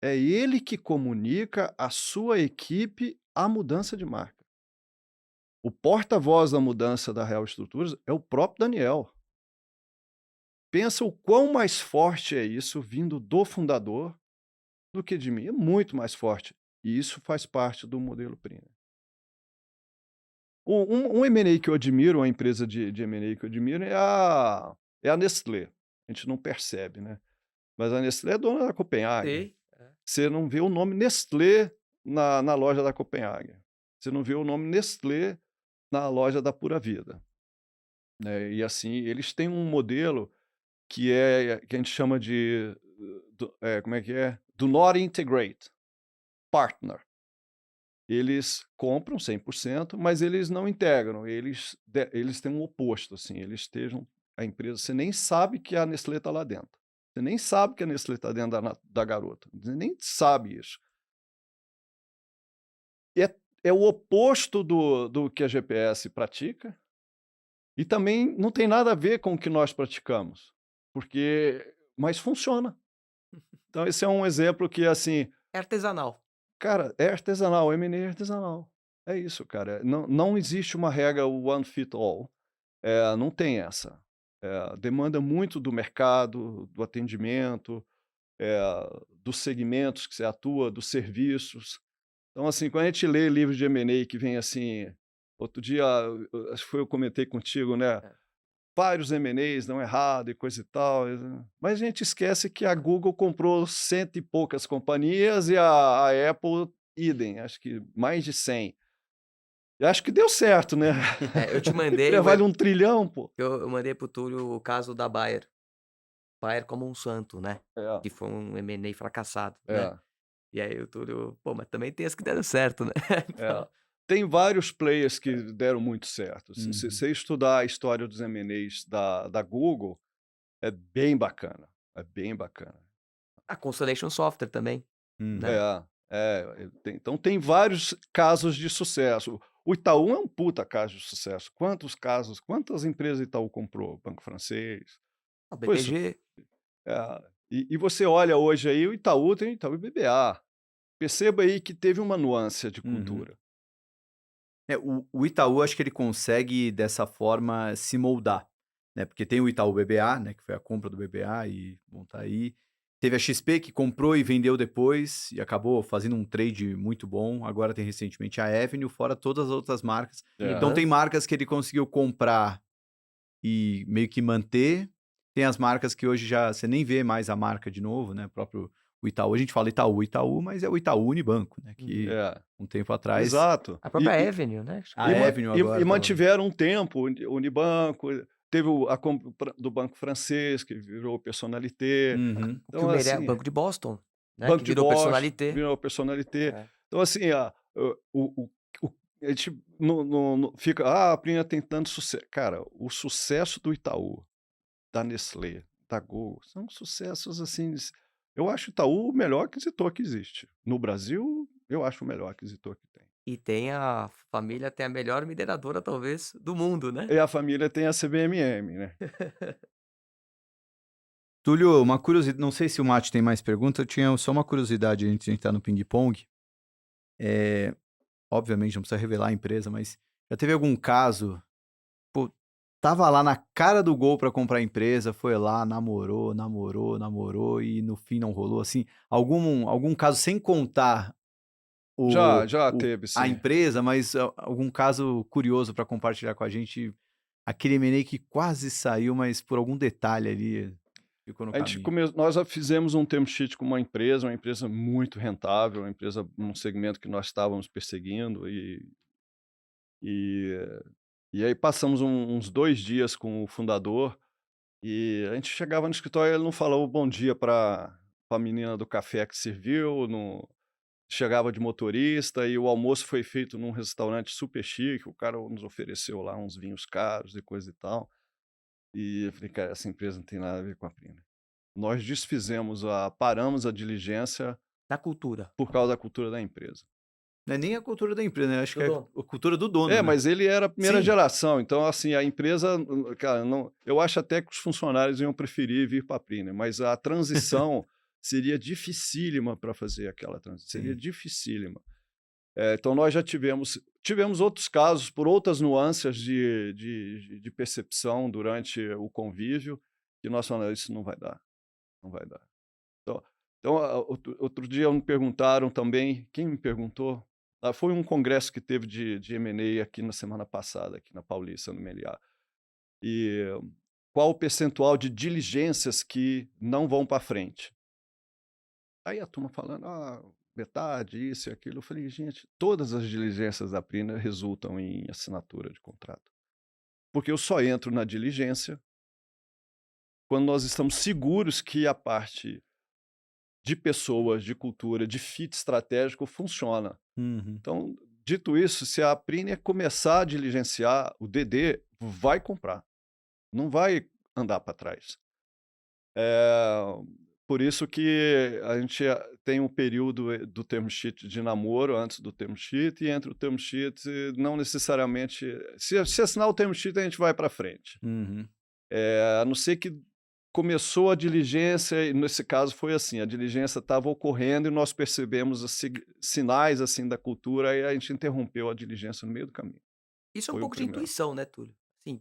É ele que comunica à sua equipe a mudança de marca. O porta-voz da mudança da Real Estruturas é o próprio Daniel. Pensa o quão mais forte é isso vindo do fundador do que de mim. É muito mais forte. E isso faz parte do modelo Prina. Um M&A que eu admiro, uma empresa de M&A que eu admiro é a Nestlé. A gente não percebe, né, mas a Nestlé é dona da Copenhagen. sei. Você não vê o nome Nestlé na loja da Copenhagen. Você não vê o nome Nestlé na loja da Pura Vida, né, e assim, eles têm um modelo que a gente chama de, como é que é? Do not integrate, partner. Eles compram 100%, mas eles não integram, eles têm um oposto, assim, eles estejam a empresa você nem sabe que a Nestlé está lá dentro. Você nem sabe que a Nestlé está dentro da Garota, você nem sabe isso. é o oposto do que a GPS pratica e também não tem nada a ver com o que nós praticamos, mas funciona. Então esse é um exemplo que, assim, É artesanal. cara, é artesanal, M&A é artesanal. É isso, cara. Não existe uma regra one fit all. Não tem essa. Demanda muito do mercado, do atendimento, é, dos segmentos que você atua, dos serviços. Então, assim, quando a gente lê livros de M&A que vem assim, outro dia, acho que foi eu comentei contigo, né? É. Vários M&As dão errado e coisa e tal. Mas a gente esquece que a Google comprou 100 e poucas companhias e a Apple, idem, acho que mais de 100. E acho que deu certo, né? Eu te mandei, Empresa vale 1 trilhão, pô. eu mandei pro Túlio o caso da Bayer. Bayer como um santo, né? É, Que foi um M&A fracassado, né? é, E aí o Túlio, pô, mas também tem as que deram certo, né? é. Tem vários players que deram muito certo. Se Uhum. você estudar a história dos M&As da Google, é bem bacana. É bem bacana. A Constellation Software também, Uhum. né? Então tem vários casos de sucesso. O Itaú é um puta caso de sucesso. Quantas empresas Itaú comprou? Banco Francês. O Pois, BTG, e você olha hoje aí, o Itaú tem Itaú e BBA. Perceba aí que teve uma nuance de Uhum. cultura. O Itaú, acho que ele consegue, dessa forma, se moldar, né? Porque tem o Itaú BBA, né? Que foi a compra do BBA e, bom, tá aí. Teve a XP que comprou e vendeu depois e acabou fazendo um trade muito bom. Agora tem recentemente a Avenue, fora todas as outras marcas. É. Então tem marcas que ele conseguiu comprar e meio que manter. Tem as marcas que hoje já você nem vê mais a marca de novo, né? O próprio o Itaú, a gente fala Itaú, mas é o Itaú Unibanco, né? Que É, um tempo atrás. exato. a própria Avenue, né? Acho que A Avenue agora. E mantiveram um tempo o Unibanco, teve a compra do Banco Francês, que virou Personalité. Uhum. que Então, o Meirelles, assim, Banco de Boston, né? Banco Que de virou Boston, Personalité. virou Personalité. É. Então, assim, a gente fica, a Prina tem tanto sucesso. Cara, o sucesso do Itaú, da Nestlé, da Google, são sucessos, assim, eu acho o Itaú o melhor aquisitor que existe. No Brasil, eu acho o melhor aquisitor que tem. E tem a família, tem a melhor mineradora, talvez, do mundo, né? E a família tem a CBMM, né? Túlio, uma curiosidade, não sei se o Mate tem mais perguntas, eu tinha só uma curiosidade antes de entrar no ping-pong. Obviamente não precisa revelar a empresa, mas já teve algum caso, pô, tava lá na cara do gol para comprar a empresa, foi lá, namorou e no fim não rolou, assim, algum caso sem contar Já teve, a sim. empresa, mas algum caso curioso para compartilhar com a gente, aquele M&A que quase saiu, mas por algum detalhe ali ficou no caminho. Nós já fizemos um term sheet com uma empresa muito rentável, uma empresa num segmento que nós estávamos perseguindo e, e aí passamos uns 2 dias com o fundador e a gente chegava no escritório e ele não falava bom dia para a menina do café que serviu, chegava de motorista e o almoço foi feito num restaurante super chique, o cara nos ofereceu lá uns vinhos caros e coisa e tal. E eu falei, cara, essa empresa não tem nada a ver com a Prina. Nós paramos a diligência Da cultura. por causa da cultura da empresa. Não é nem a cultura da empresa, né? Acho Do que é dono. a cultura do dono, né? Mas ele era a primeira Sim. geração, então assim, a empresa, cara, eu acho até que os funcionários iam preferir vir para a Prina, mas a transição seria dificílima para fazer aquela transição, seria Sim. dificílima. Então nós já tivemos outros casos por outras nuances de percepção durante o convívio, que nós falamos, isso não vai dar. Não vai dar. Então outro dia me perguntaram também, quem me perguntou? Foi um congresso que teve de M&A aqui na semana passada, aqui na Paulista, no Meliá. E qual o percentual de diligências que não vão para frente? Aí a turma falando, metade, isso e aquilo. Eu falei, gente, todas as diligências da Prina resultam em assinatura de contrato. Porque eu só entro na diligência quando nós estamos seguros que a parte de pessoas, de cultura, de fit estratégico funciona. Uhum. Então, dito isso, se a Prina começar a diligenciar, o DD vai comprar. Não vai andar para trás. Por isso que a gente tem um período do term sheet de namoro antes do term sheet, e entre o term sheet, não necessariamente... Se assinar o term sheet, a gente vai para frente. Uhum. A não ser que começou a diligência, e nesse caso foi assim, a diligência estava ocorrendo e nós percebemos sinais assim da cultura e a gente interrompeu a diligência no meio do caminho. Isso é um Foi o pouco de primeiro. intuição, né, Túlio?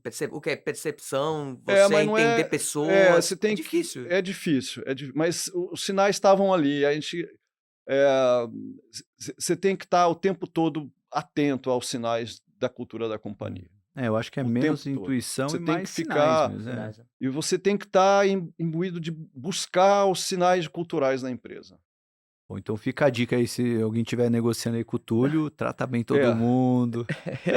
Assim, o que é percepção, você Mas não entender pessoas, você é tem difícil. é difícil, mas os sinais estavam ali, a gente, você tem que estar o tempo todo atento aos sinais da cultura da companhia. Eu acho que é O menos tempo todo. intuição Você e tem mais que sinais ficar mesmo. Sinais, né? E você tem que estar imbuído de buscar os sinais culturais da empresa. Bom, então fica a dica aí, se alguém estiver negociando aí com o Túlio, trata bem todo É. mundo,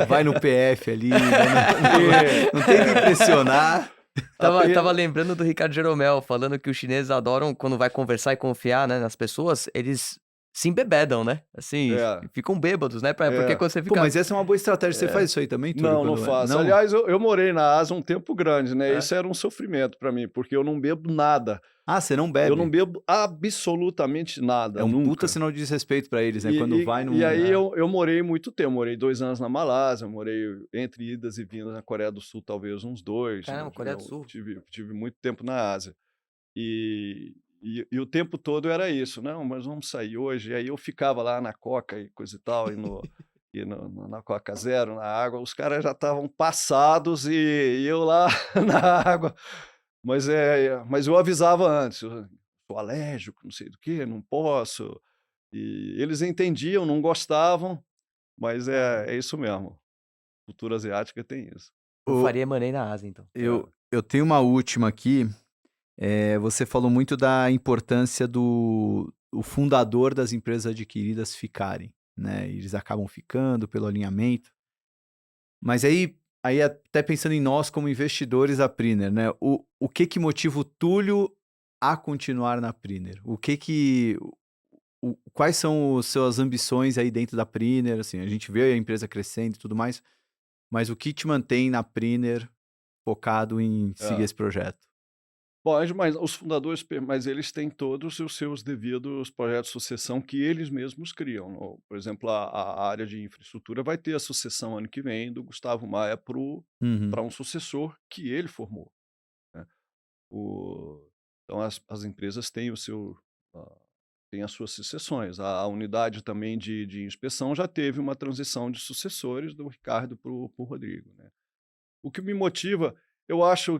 vai no PF ali, É. não tenta impressionar. Tava lembrando do Ricardo Jeromel, falando que os chineses adoram, quando vai conversar e confiar, né, nas pessoas, eles se embebedam, né? Assim, É. ficam bêbados, né? Porque quando você Pô, fica... mas essa é uma boa estratégia. Você faz isso aí também, Túlio? Não, não quando faço. Não? Aliás, eu morei na Ásia um tempo grande, né? É? Isso era um sofrimento para mim, porque eu não bebo nada. Ah, você não Eu não bebe? bebo absolutamente nada, É um nunca. puta sinal de desrespeito pra eles, né? E, Quando e- vai num... e aí eu morei muito tempo, morei 2 anos na Malásia, morei entre idas e vindas na Coreia do Sul, talvez uns 2. Caramba, Coreia do Sul. Tive muito tempo na Ásia. E o tempo todo era isso, não, mas vamos sair hoje. E aí eu ficava lá na Coca e coisa e tal, na Coca Zero, na água, os caras já estavam passados e eu lá na água. Mas eu avisava antes, eu sou alérgico, não sei do que, não posso. E eles entendiam, não gostavam, mas é isso mesmo. Cultura asiática tem isso. Eu O- faria Money na Ásia, então. Eu tenho uma última aqui. Você falou muito da importância do o fundador das empresas adquiridas ficarem, né? Eles acabam ficando pelo alinhamento. Mas aí até pensando em nós como investidores da Priner, né? O que motiva o Túlio a continuar na Priner? Quais são as suas ambições aí dentro da Priner? Assim, a gente vê a empresa crescendo e tudo mais, mas o que te mantém na Priner focado em seguir esse projeto? Bom, mas os fundadores, mas eles têm todos os seus devidos projetos de sucessão que eles mesmos criam. Por exemplo, a área de infraestrutura vai ter a sucessão ano que vem do Gustavo Maia Uhum. para um sucessor que ele formou, né? Então as empresas têm têm as suas sucessões. A unidade também de inspeção já teve uma transição de sucessores do Ricardo para o Rodrigo, né? O que me motiva, eu acho,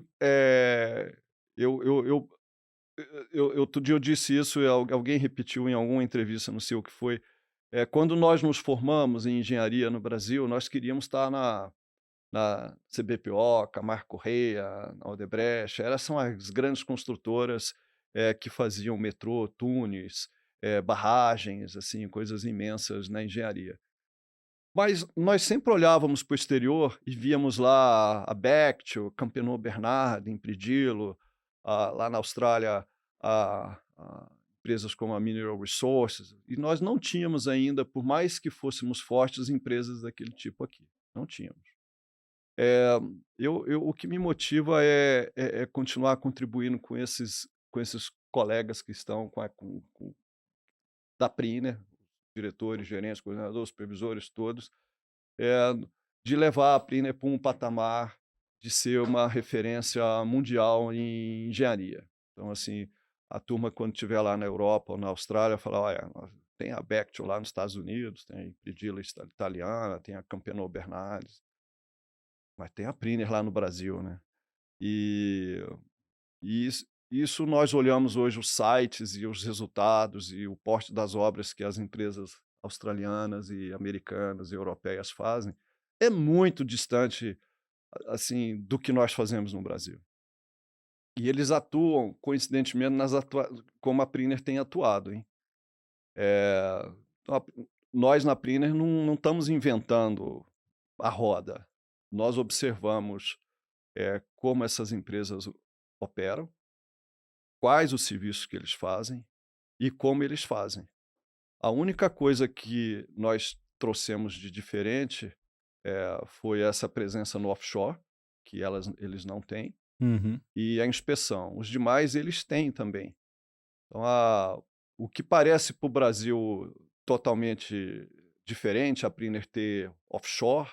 outro dia eu disse isso e alguém repetiu em alguma entrevista, não sei o que foi. Quando nós nos formamos em engenharia no Brasil, nós queríamos estar na CBPO, Camargo Correia, na Odebrecht. São as grandes construtoras que faziam metrô, túneis, barragens, assim, coisas imensas na engenharia. Mas nós sempre olhávamos para o exterior e víamos lá a Bechtel, Campionor Bernard, em Pridilo, lá na Austrália, empresas como a Mineral Resources, e nós não tínhamos ainda, por mais que fôssemos fortes, empresas daquele tipo aqui. Não tínhamos. O que me motiva é continuar contribuindo com esses colegas que estão da Priner, diretores, gerentes, coordenadores, supervisores, todos, de levar a Priner para um patamar de ser uma referência mundial em engenharia. Então, assim, a turma, quando estiver lá na Europa ou na Austrália, fala, olha, tem a Bechtel lá nos Estados Unidos, tem a Pridilo italiana, tem a Campionor Bernardes, mas tem a Priner lá no Brasil, né? E isso nós olhamos hoje os sites e os resultados e o porte das obras que as empresas australianas e americanas e europeias fazem, é muito distante, assim, do que nós fazemos no Brasil. E eles atuam, coincidentemente, como a Priner tem atuado, hein? Nós, na Priner, não estamos inventando a roda. Nós observamos como essas empresas operam, quais os serviços que eles fazem e como eles fazem. A única coisa que nós trouxemos de diferente foi essa presença no offshore, que eles não têm, Uhum. e a inspeção. Os demais, eles têm também. Então, O que parece para o Brasil totalmente diferente, a Priner ter offshore,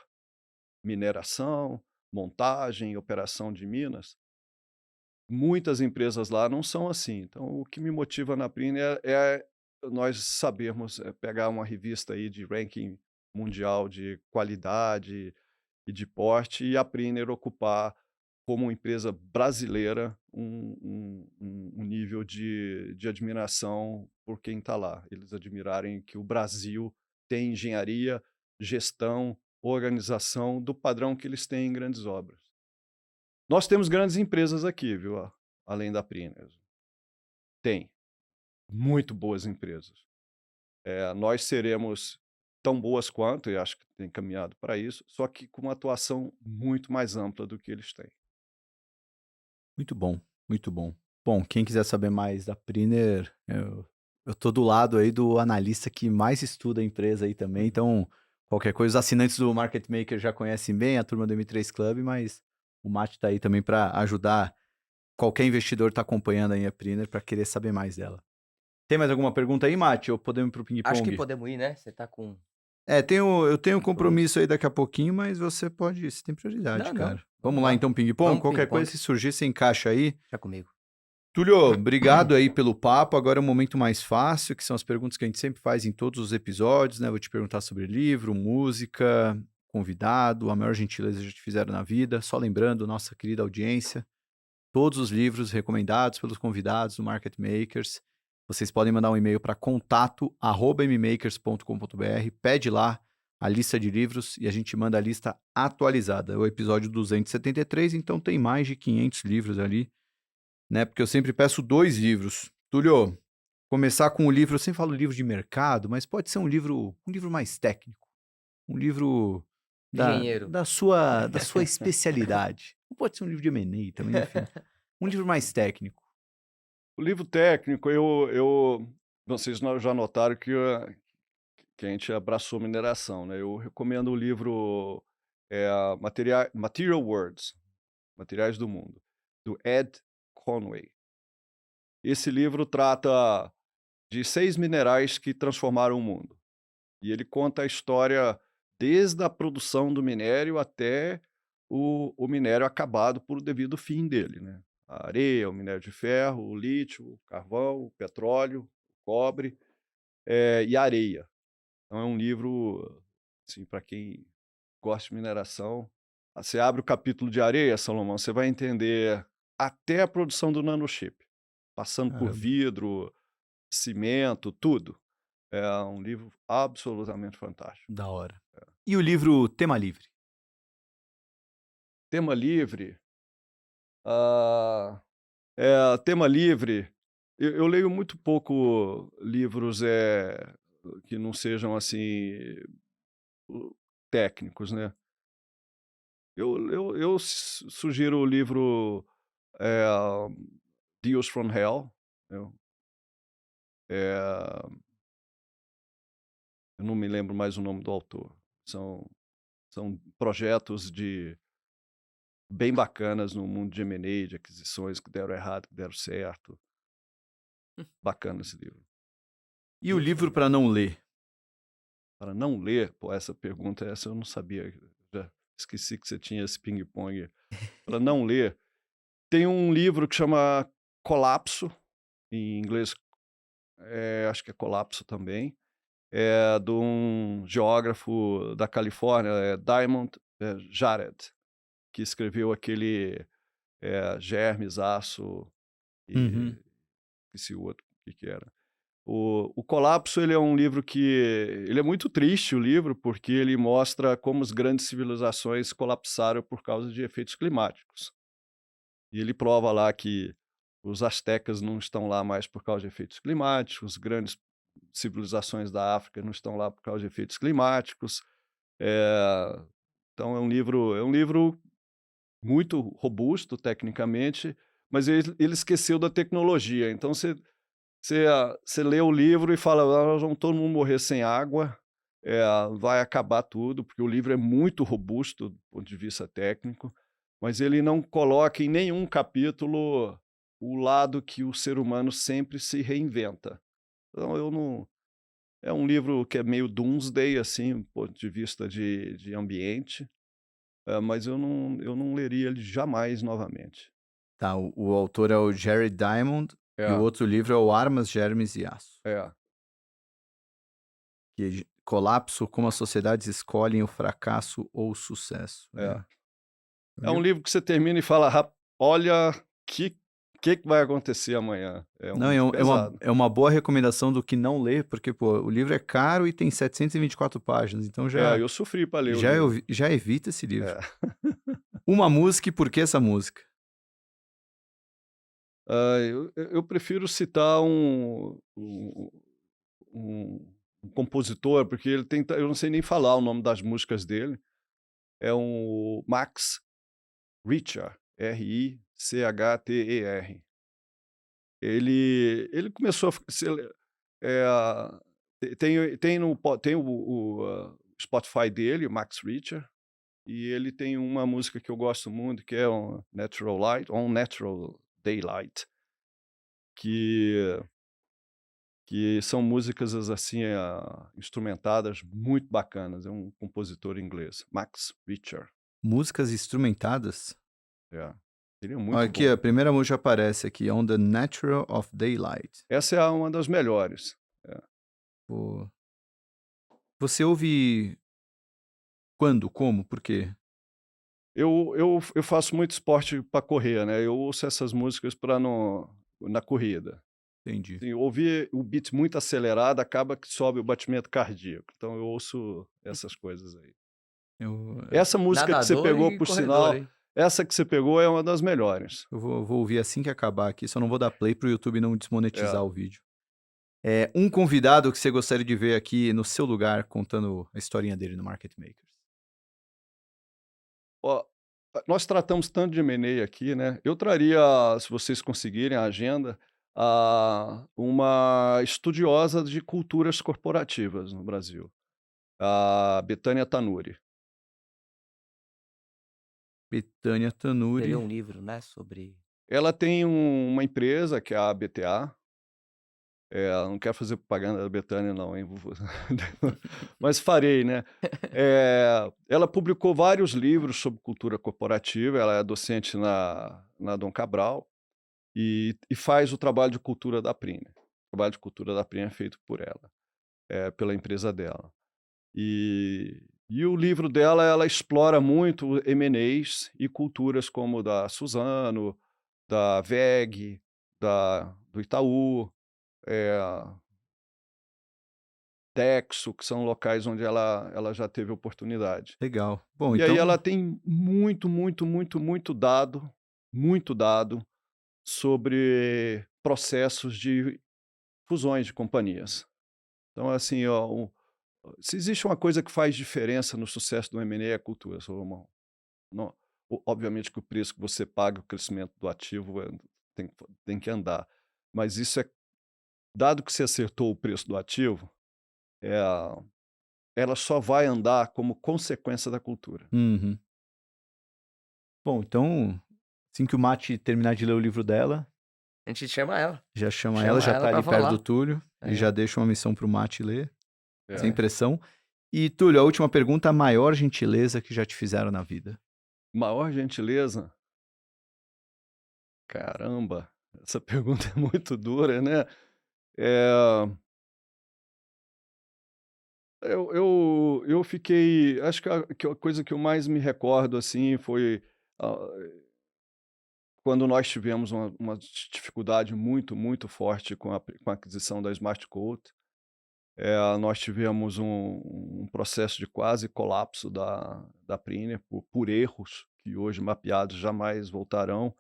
mineração, montagem, operação de minas, muitas empresas lá não são assim. Então, o que me motiva na Priner é nós sabermos pegar uma revista aí de ranking mundial de qualidade e de porte e a Priner ocupar como uma empresa brasileira um nível de admiração por quem está lá. Eles admirarem que o Brasil tem engenharia, gestão, organização do padrão que eles têm em grandes obras. Nós temos grandes empresas aqui, viu? Além da Priner. Tem muito boas empresas. Nós seremos tão boas quanto, e acho que tem caminhado para isso, só que com uma atuação muito mais ampla do que eles têm. Muito bom, muito bom. Bom, quem quiser saber mais da Priner, eu tô do lado aí do analista que mais estuda a empresa aí também, então qualquer coisa, os assinantes do Market Maker já conhecem bem, a turma do M3 Club, mas o Mate tá aí também para ajudar qualquer investidor que tá acompanhando aí a Priner para querer saber mais dela. Tem mais alguma pergunta aí, Mate? Ou podemos ir pro ping-pong? Acho que podemos ir, né? Você tá com... Eu tenho um compromisso aí daqui a pouquinho, mas você tem prioridade, Não, cara. não. Vamos lá então, ping-pong? Vamos, Qualquer ping-pong. coisa, se surgir, você encaixa aí. Já comigo. Túlio, obrigado aí pelo papo. Agora é um momento mais fácil, que são as perguntas que a gente sempre faz em todos os episódios, né? Vou te perguntar sobre livro, música, convidado, a maior gentileza que já te fizeram na vida. Só lembrando, nossa querida audiência, todos os livros recomendados pelos convidados do Market Makers. Vocês podem mandar um e-mail para contato@mmakers.com.br, pede lá a lista de livros e a gente manda a lista atualizada. É o episódio 273, então tem mais de 500 livros ali, né? Porque eu sempre peço 2 livros. Túlio, começar com um livro, eu sempre falo livro de mercado, mas pode ser um livro mais técnico. Um livro Engenheiro. da sua especialidade. Ou pode ser um livro de M&A também, enfim. Um livro mais técnico. O livro técnico, vocês já notaram que a gente abraçou mineração, né? Eu recomendo o livro Material Words, Materiais do Mundo, do Ed Conway. Esse livro trata de 6 minerais que transformaram o mundo. E ele conta a história desde a produção do minério até o minério acabado por devido fim dele, né? A areia, o minério de ferro, o lítio, o carvão, o petróleo, o cobre e a areia. Então é um livro, assim, para quem gosta de mineração. Você abre o capítulo de areia, Salomão, você vai entender até a produção do nanochip, passando por vidro, cimento, tudo. É um livro absolutamente fantástico. Da hora. E o livro Tema Livre? Tema livre. Tema livre. Eu leio muito pouco livros que não sejam assim técnicos, né? Eu sugiro o livro Deals from Hell. Eu não me lembro mais o nome do autor. São projetos bem bacanas no mundo de M&A, de aquisições que deram errado, que deram certo. Bacana esse livro. E o livro para não ler? Para não ler, pô, essa pergunta, essa eu não sabia. Já esqueci que você tinha esse ping-pong. Para não ler, tem um livro que chama Colapso, em inglês acho que é Colapso também, de um geógrafo da Califórnia, Diamond Jared, que escreveu aquele Germes, Aço e esse outro, o que era. O Colapso, ele é um livro ele é muito triste, o livro, porque ele mostra como as grandes civilizações colapsaram por causa de efeitos climáticos. E ele prova lá que os astecas não estão lá mais por causa de efeitos climáticos, grandes civilizações da África não estão lá por causa de efeitos climáticos. Então é um livro muito robusto tecnicamente, mas ele esqueceu da tecnologia. Então você lê o livro e fala, nós vamos todo mundo morrer sem água, vai acabar tudo, porque o livro é muito robusto do ponto de vista técnico, mas ele não coloca em nenhum capítulo o lado que o ser humano sempre se reinventa. Então eu não. É um livro que é meio doomsday, assim, do ponto de vista de ambiente, mas eu não leria ele jamais novamente. Tá, o autor é o Jerry Diamond e o É, outro livro é o Armas, Germes e Aço. é, Colapso, como as sociedades escolhem o fracasso ou o sucesso. é. Um É um livro- livro que você termina e fala, olha, que vai acontecer amanhã? É um Não, livro pesado. é uma boa recomendação do que não ler, porque, pô, o livro é caro e tem 724 páginas, então Eu sofri para ler o livro. já evita esse livro. É. Uma música e por que essa música? Eu prefiro citar um compositor, porque ele tem, eu não sei nem falar o nome das músicas dele. É um Max Richter, Richter. Ele começou a tem o Spotify dele, o Max Richter, e ele tem uma música que eu gosto muito, que é On Natural Daylight, que são músicas assim instrumentadas muito bacanas. É um compositor inglês, Max Richter. Músicas instrumentadas? É. Ele é Ó, muito aqui, bom. a primeira música aparece aqui, On the Natural of Daylight. Essa é uma das melhores. Pô. Você ouve quando, como, por quê? Eu faço muito esporte para correr, né? Eu ouço essas músicas na corrida. Entendi. Assim, ouvir o beat muito acelerado acaba que sobe o batimento cardíaco. Então eu ouço essas coisas aí. Essa música que você Nadador pegou, e por corredor, sinal, hein? essa que você pegou é uma das melhores. Eu vou ouvir assim que acabar aqui, só não vou dar play pro YouTube não desmonetizar É. o vídeo. Um convidado que você gostaria de ver aqui no seu lugar contando a historinha dele no Market Makers. Ó, nós tratamos tanto de M&A aqui, né? Eu traria, se vocês conseguirem a agenda, uma estudiosa de culturas corporativas no Brasil, a Betânia Tanuri. Betânia Tanuri. Escreveu um livro, né, sobre... Ela tem uma empresa que é a BTA. Não quero fazer propaganda da Betânia, não, hein? Mas farei, né? Ela publicou vários livros sobre cultura corporativa. Ela é docente na Dom Cabral e faz o trabalho de cultura da Prine. O trabalho de cultura da Prine é feito por ela, pela empresa dela. E o livro dela, ela explora muito M&As e culturas como da Suzano, da VEG, do Itaú, Texo, que são locais onde ela já teve oportunidade. Legal. Bom, E então... aí ela tem muito dado sobre processos de fusões de companhias. Então, assim, se existe uma coisa que faz diferença no sucesso do M&A é a cultura, Salomão. Obviamente que o preço que você paga, o crescimento do ativo tem que andar. Mas isso dado que você acertou o preço do ativo, ela só vai andar como consequência da cultura. Uhum. Bom, então, assim que o Mati terminar de ler o livro dela, A gente chama ela. já chama Chama ela, já ela tá pra ali perto falar. do Túlio, e É. já deixa uma missão pro Mati ler, É. sem pressão. E, Túlio, a última pergunta, a maior gentileza que já te fizeram na vida? Maior gentileza? Caramba, essa pergunta é muito dura, né? Eu fiquei. Acho que a coisa que eu mais me recordo assim foi quando nós tivemos uma dificuldade muito forte com a aquisição da Smart Coat. Nós tivemos um processo de quase colapso da Priner por erros que hoje mapeados jamais voltarão.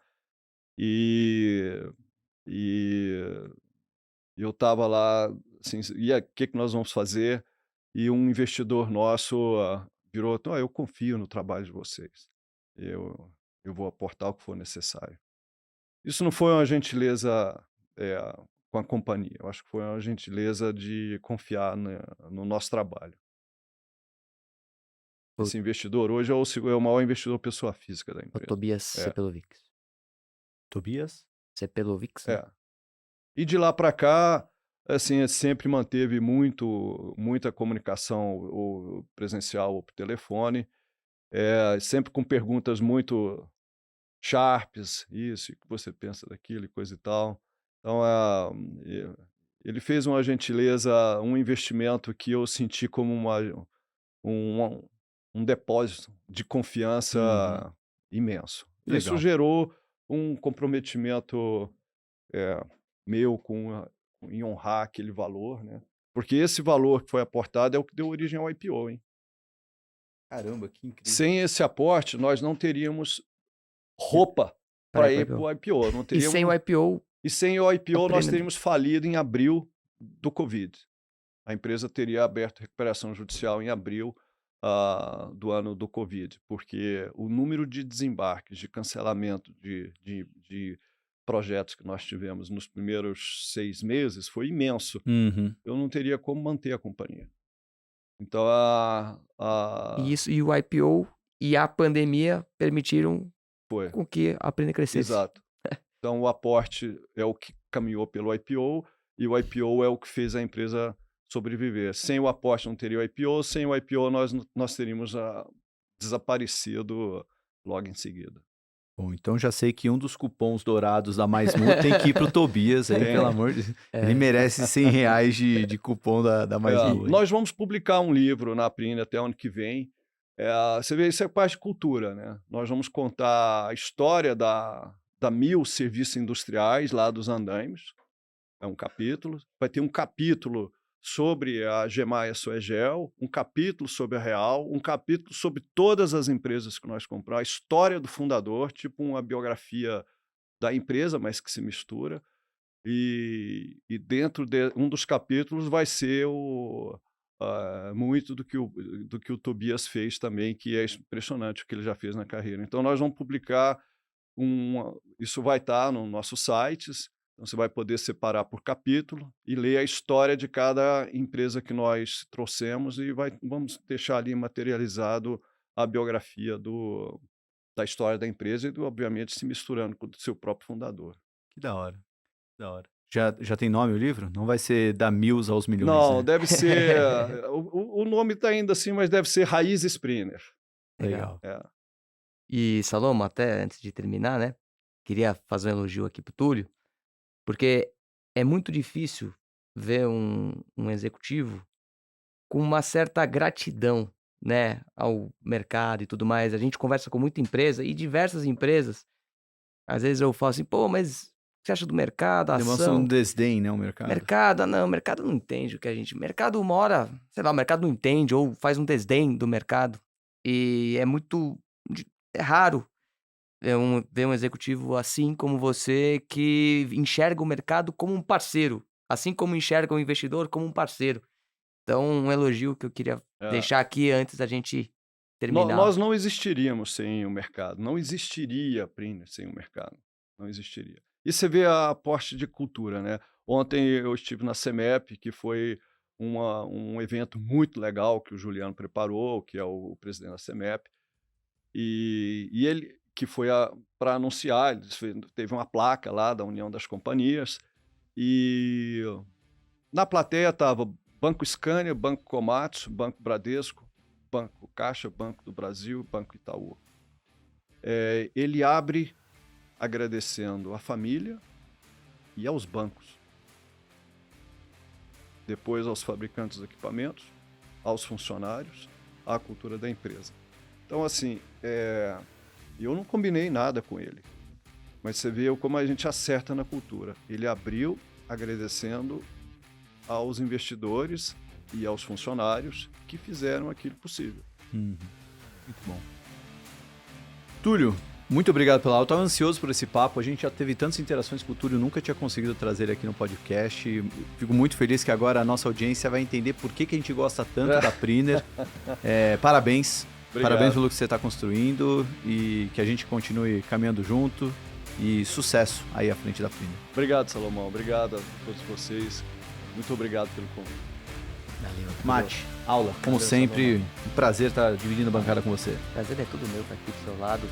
E eu estava lá, assim, e o que nós vamos fazer? E um investidor nosso virou, eu confio no trabalho de vocês, eu vou aportar o que for necessário. Isso não foi uma gentileza com a companhia, eu acho que foi uma gentileza de confiar no nosso trabalho. Esse investidor hoje é o maior investidor pessoa física da O empresa. Tobias Sepelovics. Tobias? Sepelovics, né? E de lá para cá, assim, sempre manteve muita comunicação ou presencial ou por telefone, sempre com perguntas muito sharps, isso, o que você pensa daquilo e coisa e tal. Então, ele fez uma gentileza, um investimento que eu senti como um, um depósito de confiança imenso. Isso Legal. gerou um comprometimento meu em honrar aquele valor, né? Porque esse valor que foi aportado é o que deu origem ao IPO, hein? Caramba, que incrível. Sem esse aporte, nós não teríamos roupa para ir para o IPO. Não E sem o IPO, E sem o IPO, nós Priner. teríamos falido em abril do Covid. A empresa teria aberto recuperação judicial em abril do ano do Covid, porque o número de desembarques, de cancelamento de projetos que nós tivemos nos primeiros 6 meses foi imenso. Uhum. Eu não teria como manter a companhia. Então, e o IPO e a pandemia permitiram foi. com que a Priner crescesse. Exato. Então, o aporte é o que caminhou pelo IPO e o IPO é o que fez a empresa sobreviver. Sem o aporte não teria o IPO, sem o IPO nós teríamos desaparecido logo em seguida. Bom, então já sei que um dos cupons dourados da Mais Mu tem que ir pro Tobias, aí, pelo amor de Deus. Ele merece R$100 de cupom da Mais Mu. Nós vamos publicar um livro na Priner até ano que vem. Você vê, isso é parte de cultura, né? Nós vamos contar a história da Mil Serviços Industriais, lá dos andaimes. É um capítulo. Vai ter um capítulo sobre a Gemaia Soegel, um capítulo sobre a Real, um capítulo sobre todas as empresas que nós compramos, a história do fundador, tipo uma biografia da empresa, mas que se mistura. E dentro de um dos capítulos vai ser muito do que o Tobias fez também, que é impressionante o que ele já fez na carreira. Então, nós vamos publicar isso vai estar nos nossos sites. Então, você vai poder separar por capítulo e ler a história de cada empresa que nós trouxemos e vamos deixar ali materializado a biografia da história da empresa e, obviamente, se misturando com o seu próprio fundador. Que da hora, que da hora. Já tem nome o livro? Não vai ser da Mills aos milhões, Não, né? deve ser... o nome está ainda assim, mas deve ser Raízes Priner. Legal. E, Saloma, até antes de terminar, né? Queria fazer um elogio aqui pro Túlio, porque é muito difícil ver um executivo com uma certa gratidão, né, ao mercado e tudo mais. A gente conversa com muita empresa e diversas empresas. Às vezes eu falo assim, pô, mas o que você acha do mercado, a Demonstra ação? um desdém, né, o mercado. O mercado não entende o que a gente... Mercado uma hora, sei lá, o mercado não entende ou faz um desdém do mercado. E é raro ver um executivo assim como você que enxerga o mercado como um parceiro, assim como enxerga o investidor como um parceiro. Então, um elogio que eu queria deixar aqui antes da gente terminar. Nós não existiríamos sem o mercado. Não existiria a Priner sem o mercado. Não existiria. E você vê a aporte de cultura, né? Ontem eu estive na CEMEP, que foi um evento muito legal que o Juliano preparou, que é o presidente da CEMEP, e ele que foi para anunciar, teve uma placa lá da União das Companhias, e na plateia estava Banco Scania, Banco Komatsu, Banco Bradesco, Banco Caixa, Banco do Brasil, Banco Itaú. Ele abre agradecendo à família e aos bancos. Depois aos fabricantes de equipamentos, aos funcionários, à cultura da empresa. Então, assim, eu não combinei nada com ele, mas você vê como a gente acerta na cultura. Ele abriu agradecendo aos investidores e aos funcionários que fizeram aquilo possível. Muito bom. Túlio, muito obrigado pela aula. Eu estava ansioso por esse papo. A gente já teve tantas interações com o Túlio, nunca tinha conseguido trazer ele aqui no podcast. Fico muito feliz que agora a nossa audiência vai entender por que a gente gosta tanto da Priner. Parabéns. Obrigado. Parabéns pelo que você está construindo e que a gente continue caminhando junto. E sucesso aí à frente da Priner. Obrigado, Salomão. Obrigado a todos vocês. Muito obrigado pelo convite. Valeu. Mate, aula. Como sempre, um prazer estar dividindo a bancada com você. Prazer é tudo meu estar aqui do seu lado.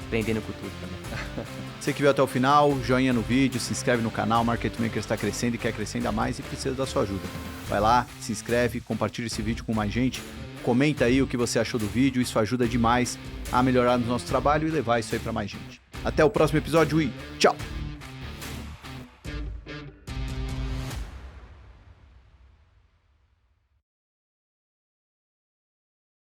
empreendendo com o Túlio também. Você que viu até o final, joinha no vídeo, se inscreve no canal. Market Maker está crescendo e quer crescer ainda mais e precisa da sua ajuda. Vai lá, se inscreve, compartilha esse vídeo com mais gente, comenta aí o que você achou do vídeo, isso ajuda demais a melhorar no nosso trabalho e levar isso aí para mais gente. Até o próximo episódio e tchau!